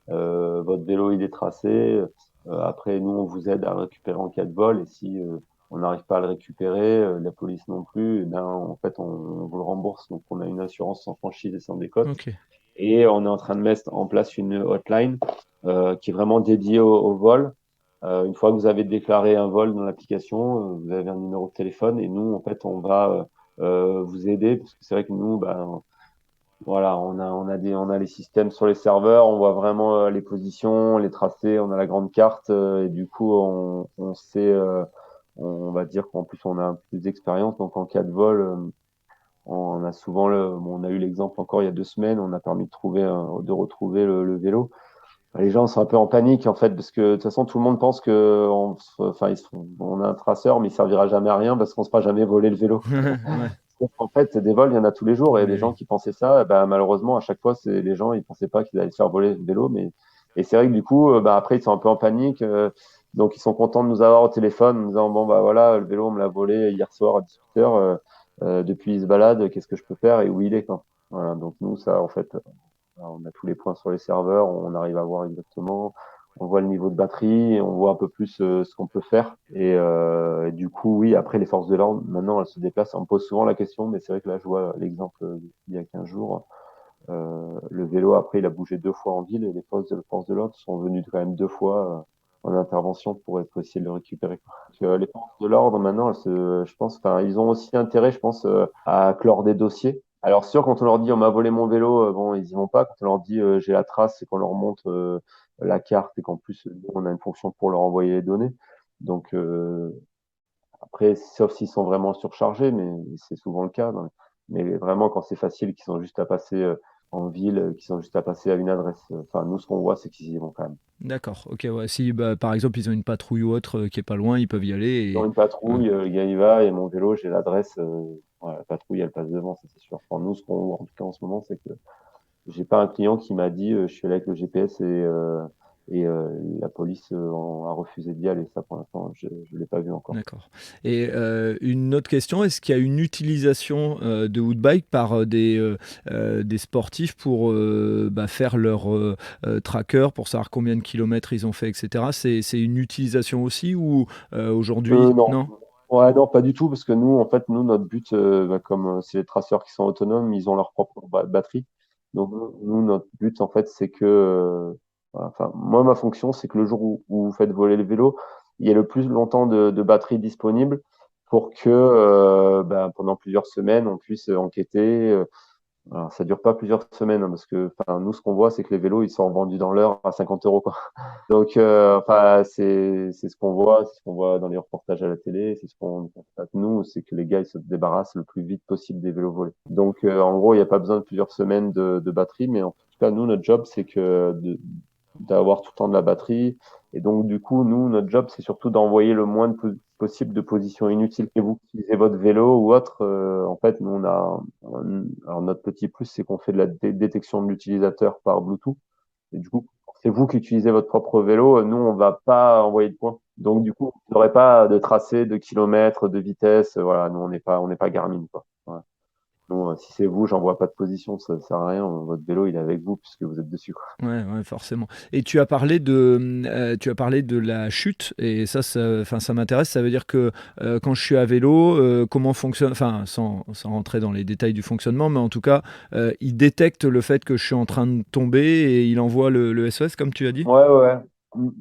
Speaker 1: votre vélo il est tracé. Après, nous, on vous aide à le récupérer en cas de vol. Et si on n'arrive pas à le récupérer, la police non plus, eh ben, en fait, on vous le rembourse. Donc on a une assurance sans franchise et sans décote.
Speaker 2: Ok.
Speaker 1: Et on est en train de mettre en place une hotline qui est vraiment dédiée au vol. Une fois que vous avez déclaré un vol dans l'application, vous avez un numéro de téléphone et nous, en fait, on va vous aider parce que c'est vrai que nous, ben, voilà, on a les systèmes sur les serveurs, on voit vraiment les positions, les tracés, on a la grande carte et du coup, on sait, on va dire qu'en plus, on a un peu plus d'expérience. Donc, en cas de vol, on a souvent bon, on a eu l'exemple encore il y a 2 semaines, on a permis de retrouver le vélo. Les gens sont un peu en panique en fait parce que de toute façon tout le monde pense que enfin, on a un traceur mais il servira jamais à rien parce qu'on ne se fera jamais voler le vélo.
Speaker 2: Ouais.
Speaker 1: En fait, des vols, il y en a tous les jours et
Speaker 2: Mais
Speaker 1: des
Speaker 2: oui.
Speaker 1: gens qui pensaient ça, bah, malheureusement à chaque fois c'est les gens ils pensaient pas qu'ils allaient se faire voler le vélo, mais et c'est vrai que du coup bah, après ils sont un peu en panique, donc ils sont contents de nous avoir au téléphone en nous disant bon bah voilà le vélo on me l'a volé hier soir à 18h, depuis il se balade, qu'est-ce que je peux faire et où il est quoi. Voilà, donc nous ça en fait on a tous les points sur les serveurs, on arrive à voir exactement, on voit le niveau de batterie, et on voit un peu plus ce qu'on peut faire. Et du coup, oui, après, les forces de l'ordre, maintenant, elles se déplacent. On me pose souvent la question, mais c'est vrai que là, je vois l'exemple il y a 15 jours. Le vélo, après, il a bougé 2 fois en ville et les forces de l'ordre sont venues quand même 2 fois en intervention pour essayer de le récupérer. Les forces de l'ordre, maintenant, je pense, enfin, ils ont aussi intérêt, je pense, à clore des dossiers. Alors sûr, quand on leur dit on m'a volé mon vélo, bon, ils y vont pas. Quand on leur dit j'ai la trace et qu'on leur montre la carte et qu'en plus on a une fonction pour leur envoyer les données. Donc Après, sauf s'ils sont vraiment surchargés, mais c'est souvent le cas. Mais vraiment, quand c'est facile, qu'ils sont juste à passer en ville, qu'ils sont juste à passer à une adresse. Enfin, nous, ce qu'on voit, c'est qu'ils y vont quand même.
Speaker 2: D'accord, ok, ouais. Si par exemple ils ont une patrouille ou autre qui est pas loin, ils peuvent y aller
Speaker 1: Dans
Speaker 2: et.
Speaker 1: une
Speaker 2: Ouais,
Speaker 1: patrouille, le gars y va, et mon vélo, j'ai l'adresse. Ouais, la patrouille, elle passe devant, ça c'est sûr. Enfin, nous, ce qu'on voit en tout cas en ce moment, c'est que j'ai pas un client qui m'a dit je suis allé avec le GPS et la police a refusé d'y aller. Ça, pour l'instant, je l'ai pas vu encore.
Speaker 2: d'accord. Et une autre question, est-ce qu'il y a une utilisation de Woodbike par des sportifs pour faire leur tracker, pour savoir combien de kilomètres ils ont fait, etc. C'est une utilisation aussi ou aujourd'hui,
Speaker 1: Non.
Speaker 2: non?
Speaker 1: Ouais, non, pas du tout, parce que nous, en fait, nous, notre but, comme c'est les traceurs qui sont autonomes, ils ont leur propre batterie. Donc, nous, notre but, en fait, c'est que, voilà, enfin, moi, ma fonction, c'est que le jour où vous faites voler le vélo, il y ait le plus longtemps de batterie disponible pour que, pendant plusieurs semaines, on puisse enquêter. Alors, ça dure pas plusieurs semaines, hein, parce que, enfin, nous, ce qu'on voit, c'est que les vélos, ils sont vendus dans l'heure à 50 euros, quoi. Donc, enfin, c'est ce qu'on voit, c'est ce qu'on voit dans les reportages à la télé, c'est ce qu'on constate nous, c'est que les gars ils se débarrassent le plus vite possible des vélos volés. Donc, en gros, il n'y a pas besoin de plusieurs semaines de batterie, mais en tout cas, nous, notre job, c'est que d'avoir tout le temps de la batterie. Et donc, du coup, nous, notre job, c'est surtout d'envoyer le moins possible de positions inutiles. Et vous utilisez votre vélo ou autre, en fait, nous, alors notre petit plus, c'est qu'on fait de la détection de l'utilisateur par Bluetooth. Et du coup, c'est vous qui utilisez votre propre vélo. Nous, on va pas envoyer de points. Donc, du coup, vous n'aurez pas de tracé, de kilomètres, de vitesse. Voilà, nous, on n'est pas Garmin, quoi. Voilà. Nous, si c'est vous, j'envoie pas de position, ça ne sert à rien. Votre vélo, il est avec vous puisque vous êtes dessus, quoi.
Speaker 2: Ouais, ouais, forcément. Et tu as parlé de la chute, et enfin, ça m'intéresse. Ça veut dire que quand je suis à vélo, comment fonctionne, enfin, sans rentrer dans les détails du fonctionnement, mais en tout cas, il détecte le fait que je suis en train de tomber et il envoie le SOS, comme tu as dit?
Speaker 1: Ouais, ouais, ouais.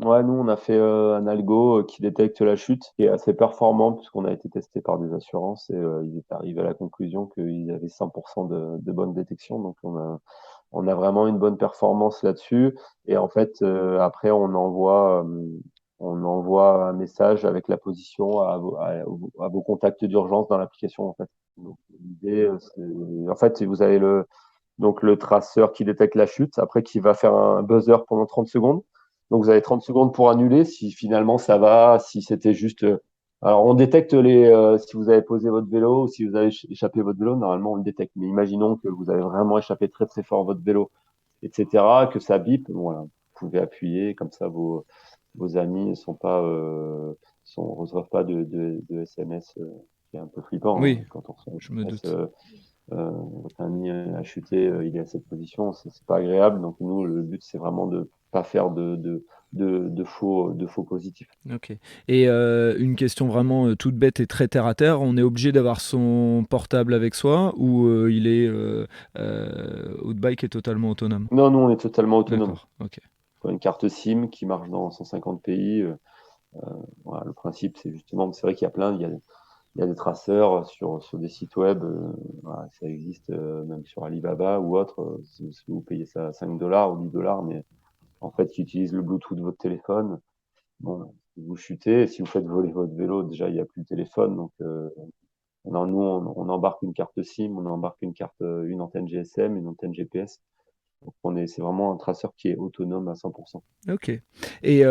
Speaker 1: Ouais, nous, on a fait un algo qui détecte la chute, qui est assez performant, puisqu'on a été testé par des assurances et ils étaient arrivés à la conclusion qu'ils avaient 100% de bonne détection. Donc, on a vraiment une bonne performance là-dessus. Et en fait, après, on envoie un message avec la position à vos contacts d'urgence dans l'application, en fait. Donc, l'idée, en fait, vous avez donc le traceur qui détecte la chute, après qui va faire un buzzer pendant 30 secondes. Donc vous avez 30 secondes pour annuler si finalement ça va, si c'était juste. Alors on détecte si vous avez posé votre vélo ou si vous avez échappé votre vélo, normalement on le détecte. Mais imaginons que vous avez vraiment échappé très très fort votre vélo, etc., que ça bip, voilà, vous pouvez appuyer, comme ça vos amis ne sont pas, reçoivent pas de SMS, qui est un peu flippant
Speaker 2: Oui,
Speaker 1: hein, quand on reçoit un
Speaker 2: je me
Speaker 1: SMS.
Speaker 2: doute.
Speaker 1: Votre ami a chuté, il est à cette position, c'est pas agréable. Donc nous, le but, c'est vraiment de pas faire de faux positifs.
Speaker 2: Ok. Et une question vraiment toute bête et très terre à terre, on est obligé d'avoir son portable avec soi ou Outbike est totalement autonome?
Speaker 1: Non, nous, on est totalement autonome.
Speaker 2: D'accord, ok.
Speaker 1: On a une carte SIM qui marche dans 150 pays. Voilà, le principe, c'est justement, c'est vrai qu'il y a il y a des traceurs sur des sites web. Voilà, ça existe même sur Alibaba ou autre. Si vous payez ça 5 dollars ou 10 dollars, mais en fait, qui utilisent le Bluetooth de votre téléphone. Bon, si vous chutez, si vous faites voler votre vélo, déjà, il n'y a plus le téléphone. Donc, on embarque une carte SIM, on embarque une antenne GSM, une antenne GPS. Donc, c'est vraiment un traceur qui est autonome à 100%.
Speaker 2: Ok. Et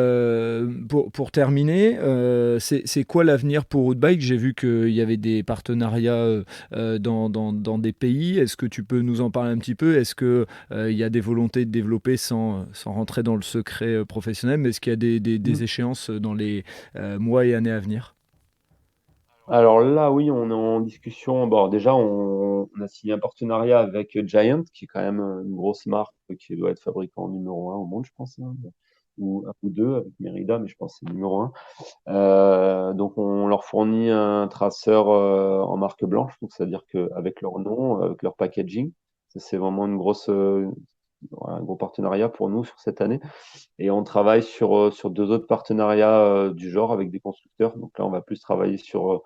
Speaker 2: pour terminer, c'est quoi l'avenir pour Outbike? J'ai vu qu'il y avait des partenariats dans des pays. Est-ce que tu peux nous en parler un petit peu? Est-ce qu'il y a des volontés de développer sans rentrer dans le secret professionnel, mais est-ce qu'il y a des échéances dans les mois et années à venir?
Speaker 1: Alors là, oui, on est en discussion. Bon, déjà, on a signé un partenariat avec Giant, qui est quand même une grosse marque qui doit être fabricant numéro un au monde, je pense, hein, ou un ou deux avec Merida, mais je pense que c'est numéro un. Donc, on leur fournit un traceur en marque blanche, donc c'est-à-dire qu'avec leur nom, avec leur packaging, ça, c'est vraiment voilà, un gros partenariat pour nous sur cette année. Et on travaille sur deux autres partenariats du genre avec des constructeurs. Donc là, on va plus travailler sur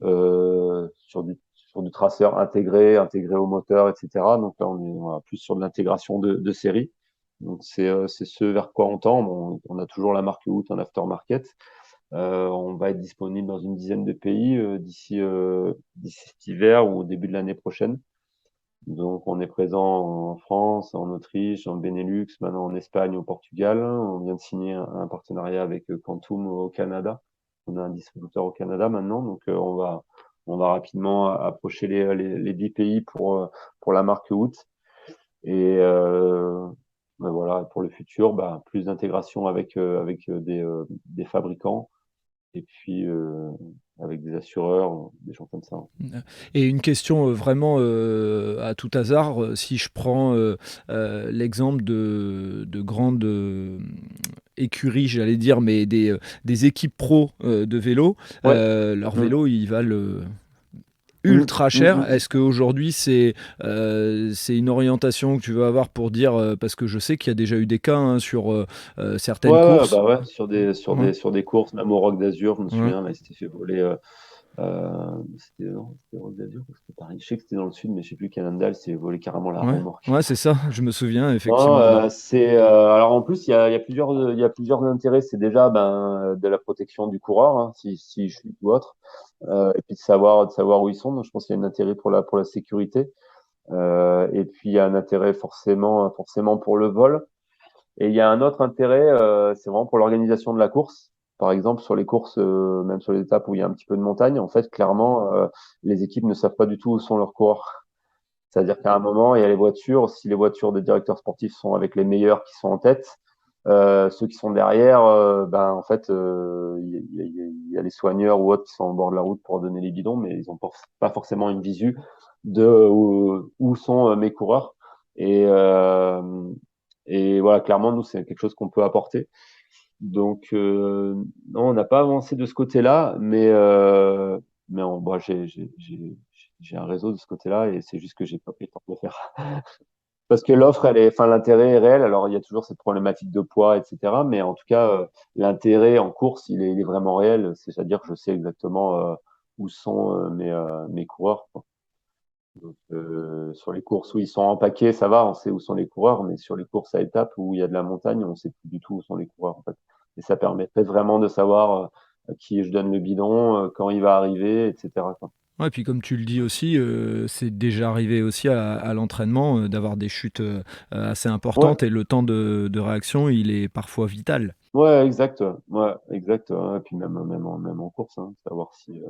Speaker 1: du traceur intégré au moteur, etc. Donc là, on va plus sur de l'intégration de série. Donc c'est ce vers quoi on tend. Bon, on a toujours la marque Hoot en aftermarket. On va être disponible dans une dizaine de pays d'ici cet hiver ou au début de l'année prochaine. Donc, on est présent en France, en Autriche, en Benelux, maintenant en Espagne, au Portugal. On vient de signer un partenariat avec Quantum au Canada. On a un distributeur au Canada maintenant, donc on va rapidement approcher les 10 pays pour la marque Woot. Et ben voilà, pour le futur, plus d'intégration avec des fabricants et puis avec des assureurs, des gens comme ça.
Speaker 2: Et une question vraiment à tout hasard, si je prends l'exemple de grandes écuries, j'allais dire, mais des équipes pro de vélo,
Speaker 1: Ouais.
Speaker 2: leur
Speaker 1: Mm.
Speaker 2: vélo, ils valent
Speaker 1: Mm,
Speaker 2: ultra
Speaker 1: mm,
Speaker 2: cher.
Speaker 1: mm.
Speaker 2: Est-ce qu'aujourd'hui, c'est une orientation que tu veux avoir pour dire, parce que je sais qu'il y a déjà eu des cas hein, sur certaines
Speaker 1: Ouais,
Speaker 2: courses.
Speaker 1: bah ouais, sur des, sur
Speaker 2: Ouais,
Speaker 1: des, sur des courses, même au Rock d'Azur, je me
Speaker 2: ouais.
Speaker 1: souviens, là, il s'était fait voler. C'était non, c'était Rock d'Azur, ou c'était Paris. Je sais que c'était dans le sud, mais je sais plus, Canada, il s'est volé carrément la
Speaker 2: Ouais,
Speaker 1: remorque.
Speaker 2: ouais, c'est ça, je me souviens
Speaker 1: Non,
Speaker 2: effectivement.
Speaker 1: alors en plus, il y a plusieurs intérêts. C'est déjà de la protection du coureur, hein, si je suis ou autre, et puis de savoir où ils sont. Donc, je pense qu'il y a un intérêt pour la sécurité. Et puis, il y a un intérêt forcément pour le vol. Et il y a un autre intérêt, c'est vraiment pour l'organisation de la course. Par exemple, sur les courses, même sur les étapes où il y a un petit peu de montagne, en fait, clairement, les équipes ne savent pas du tout où sont leurs coureurs. C'est-à-dire qu'à un moment, il y a les voitures. Si les voitures des directeurs sportifs sont avec les meilleurs qui sont en tête, ceux qui sont derrière, en fait, il y a les soigneurs ou autres qui sont au bord de la route pour donner les bidons, mais ils n'ont pas forcément une visu de où sont mes coureurs. Et, euh, et voilà, clairement, nous, c'est quelque chose qu'on peut apporter. Donc, non, on n'a pas avancé de ce côté-là, mais bon, j'ai un réseau de ce côté-là et c'est juste que j'ai pas pris le temps de le faire. Parce que l'offre, enfin, l'intérêt est réel. Alors, il y a toujours cette problématique de poids, etc. Mais en tout cas, l'intérêt en course, il est vraiment réel. C'est-à-dire que je sais exactement où sont mes coureurs, quoi. Donc, sur les courses où ils sont empaqués, ça va, on sait où sont les coureurs. Mais sur les courses à étapes où il y a de la montagne, on sait plus du tout où sont les coureurs, en fait. Et ça permettrait vraiment de savoir à qui je donne le bidon, quand il va arriver, etc., quoi.
Speaker 2: Ouais, puis comme tu le dis aussi, c'est déjà arrivé aussi à l'entraînement d'avoir des chutes assez
Speaker 1: Ouais,
Speaker 2: importantes et le temps de réaction, il est parfois vital.
Speaker 1: ouais, exact. Ouais, exact. Ouais. Et puis même en course, hein, savoir si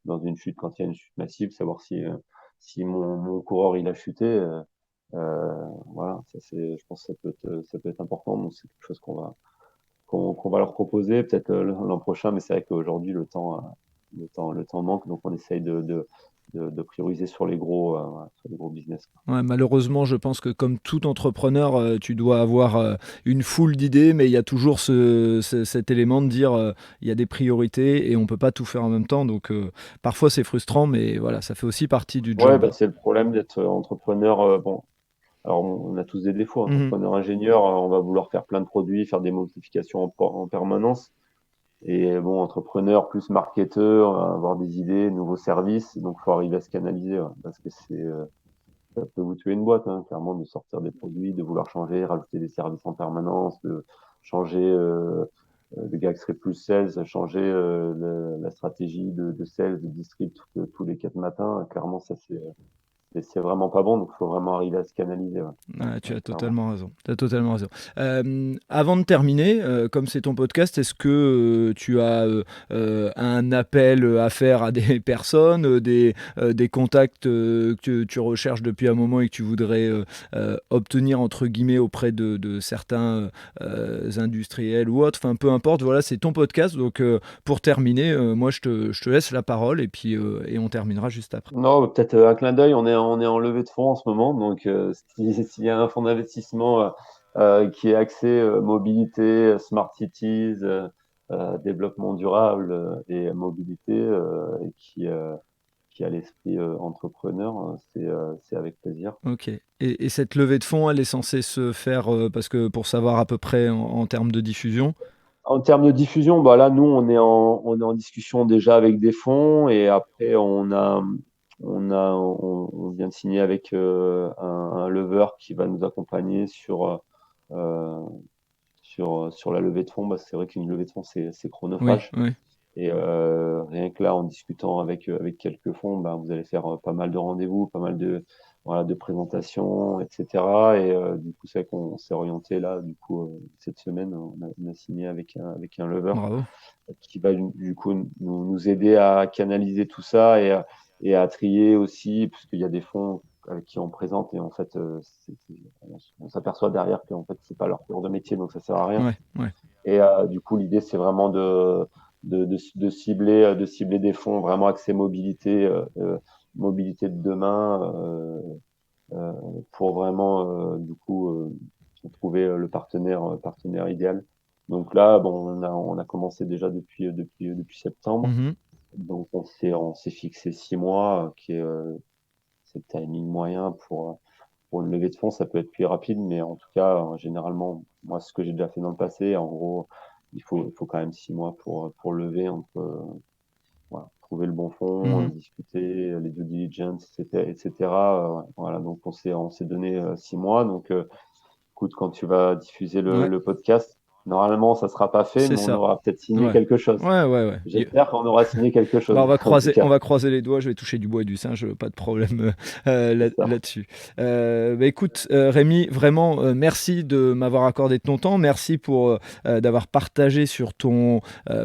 Speaker 1: dans une chute, quand il y a une chute massive, savoir si mon coureur il a chuté. Voilà, je pense que ça peut être important. Donc c'est quelque chose qu'on va leur proposer peut-être l'an prochain, mais c'est vrai qu'aujourd'hui le temps manque, donc on essaye de prioriser sur les gros, voilà, sur les gros business, quoi.
Speaker 2: Ouais, malheureusement, je pense que comme tout entrepreneur, tu dois avoir une foule d'idées, mais il y a toujours cet élément de dire il y a des priorités et on peut pas tout faire en même temps. Donc parfois c'est frustrant, mais voilà, ça fait aussi partie du
Speaker 1: Ouais,
Speaker 2: job.
Speaker 1: c'est le problème d'être entrepreneur. Bon, alors, on a tous des défauts.
Speaker 2: Mhm.
Speaker 1: Entrepreneur ingénieur, on va vouloir faire plein de produits, faire des modifications en permanence. Et bon, entrepreneur plus marketeur, avoir des idées, nouveaux services. Donc, faut arriver à se canaliser, ouais, parce que ça peut vous tuer une boîte, hein, clairement, de sortir des produits, de vouloir changer, rajouter des services en permanence, de changer, le gars qui serait plus sales, changer la stratégie de sales, de distrib tous les 4 matins. Clairement, ça, c'est vraiment pas bon. Donc, faut vraiment arriver à se canaliser, ouais. Ouais,
Speaker 2: Ouais, tu
Speaker 1: ouais,
Speaker 2: as
Speaker 1: clairement.
Speaker 2: totalement raison. Tu as totalement raison. Avant de terminer, comme c'est ton podcast, est-ce que tu as un appel à faire à des personnes, des contacts que tu recherches depuis un moment et que tu voudrais obtenir entre guillemets auprès de certains industriels ou autres, enfin peu importe, voilà, c'est ton podcast. Donc pour terminer, moi je te laisse la parole et on terminera juste après.
Speaker 1: Non, peut-être un clin d'œil. On est en levée de fonds en ce moment. Donc, s'il y a un fonds d'investissement qui est axé mobilité, smart cities, développement durable et mobilité, et qui a l'esprit entrepreneur, c'est avec plaisir.
Speaker 2: Ok. Et cette levée de fonds, elle est censée se faire parce que pour savoir à peu près en termes de diffusion.
Speaker 1: En termes de diffusion, là, nous, on est en discussion déjà avec des fonds et après, on vient de signer avec un lever qui va nous accompagner sur sur la levée de fonds, c'est vrai qu'une levée de fonds, c'est chronophage.
Speaker 2: Oui.
Speaker 1: Et rien que là, en discutant avec quelques fonds, vous allez faire pas mal de rendez-vous, pas mal de présentations, etc. Et du coup, c'est vrai qu'on s'est orienté là. Du coup, cette semaine, on a signé avec un lever
Speaker 2: Bravo.
Speaker 1: qui va du coup nous aider à canaliser tout ça et à trier aussi, parce qu'il y a des fonds avec qui on présente et en fait, on s'aperçoit derrière qu'en fait, c'est pas leur cœur de métier, donc ça sert à rien.
Speaker 2: Ouais.
Speaker 1: Et du coup, l'idée, c'est vraiment de cibler des fonds vraiment axés mobilité de demain pour vraiment du coup trouver le partenaire idéal. Donc là, on a commencé déjà depuis septembre.
Speaker 2: Mm-hmm.
Speaker 1: Donc on s'est fixé 6 mois, qui est c'est le timing moyen pour une levée de fonds. Ça peut être plus rapide, mais en tout cas, généralement, moi, ce que j'ai déjà fait dans le passé, en gros, il faut quand même 6 mois pour lever, voilà, trouver le bon fonds, discuter, les due diligence, etc. Voilà, donc on s'est donné 6 mois. Donc, écoute, quand tu vas diffuser le podcast, normalement, ça sera pas fait,
Speaker 2: C'est
Speaker 1: mais
Speaker 2: ça.
Speaker 1: on aura peut-être signé quelque chose.
Speaker 2: Ouais.
Speaker 1: J'espère qu'on aura signé quelque chose.
Speaker 2: On va croiser les doigts, je vais toucher du bois et du singe, pas de problème là-dessus. Écoute, Rémi, vraiment, merci de m'avoir accordé de ton temps. Merci pour d'avoir partagé sur ton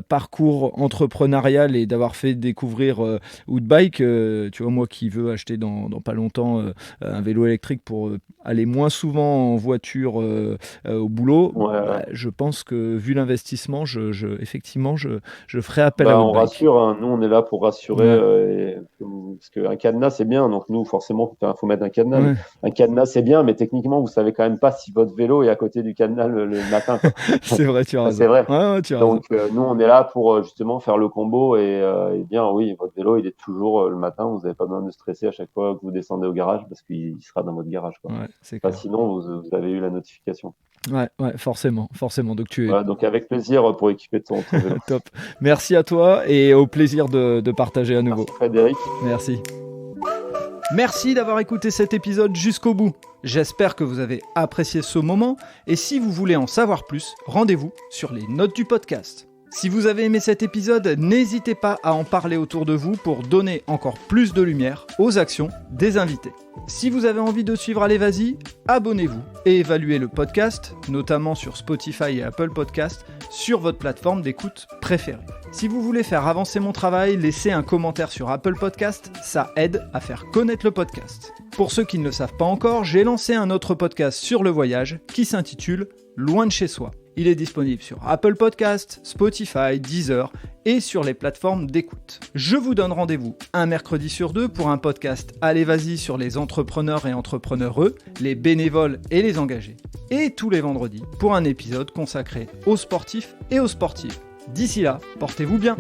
Speaker 2: parcours entrepreneurial et d'avoir fait découvrir Woodbike. Tu vois, moi qui veux acheter dans pas longtemps un vélo électrique pour aller moins souvent en voiture au boulot, je pense que vu l'investissement, effectivement, je ferai appel à Woodbike.
Speaker 1: On rassure, hein. Nous on est là pour rassurer, parce qu'un cadenas c'est bien, donc nous forcément faut mettre un cadenas.
Speaker 2: Ouais.
Speaker 1: Un cadenas c'est bien, mais techniquement vous savez quand même pas si votre vélo est à côté du cadenas le matin.
Speaker 2: C'est vrai, tu as raison.
Speaker 1: C'est vrai.
Speaker 2: Ouais, tu as
Speaker 1: donc nous on est là pour justement faire le combo et dire oui, votre vélo il est toujours le matin, vous n'avez pas besoin de stresser à chaque fois que vous descendez au garage parce qu'il sera dans votre garage, quoi.
Speaker 2: Ouais, c'est clair.
Speaker 1: Sinon vous avez eu la notification.
Speaker 2: Ouais, forcément. Donc
Speaker 1: donc avec plaisir pour équiper ton vélo.
Speaker 2: Top. Merci à toi et au plaisir de partager à nouveau.
Speaker 1: Merci Frédéric.
Speaker 2: Merci. Merci d'avoir écouté cet épisode jusqu'au bout. J'espère que vous avez apprécié ce moment et si vous voulez en savoir plus, rendez-vous sur les notes du podcast. Si vous avez aimé cet épisode, n'hésitez pas à en parler autour de vous pour donner encore plus de lumière aux actions des invités. Si vous avez envie de suivre Allez Vas-y, abonnez-vous et évaluez le podcast, notamment sur Spotify et Apple Podcast, sur votre plateforme d'écoute préférée. Si vous voulez faire avancer mon travail, laissez un commentaire sur Apple Podcast, ça aide à faire connaître le podcast. Pour ceux qui ne le savent pas encore, j'ai lancé un autre podcast sur le voyage qui s'intitule Loin de chez soi. Il est disponible sur Apple Podcast, Spotify, Deezer et sur les plateformes d'écoute. Je vous donne rendez-vous un mercredi sur 2 pour un podcast Allez Vas-y sur les entrepreneurs et entrepreneureux, les bénévoles et les engagés. Et tous les vendredis pour un épisode consacré aux sportifs et aux sportives. D'ici là, portez-vous bien.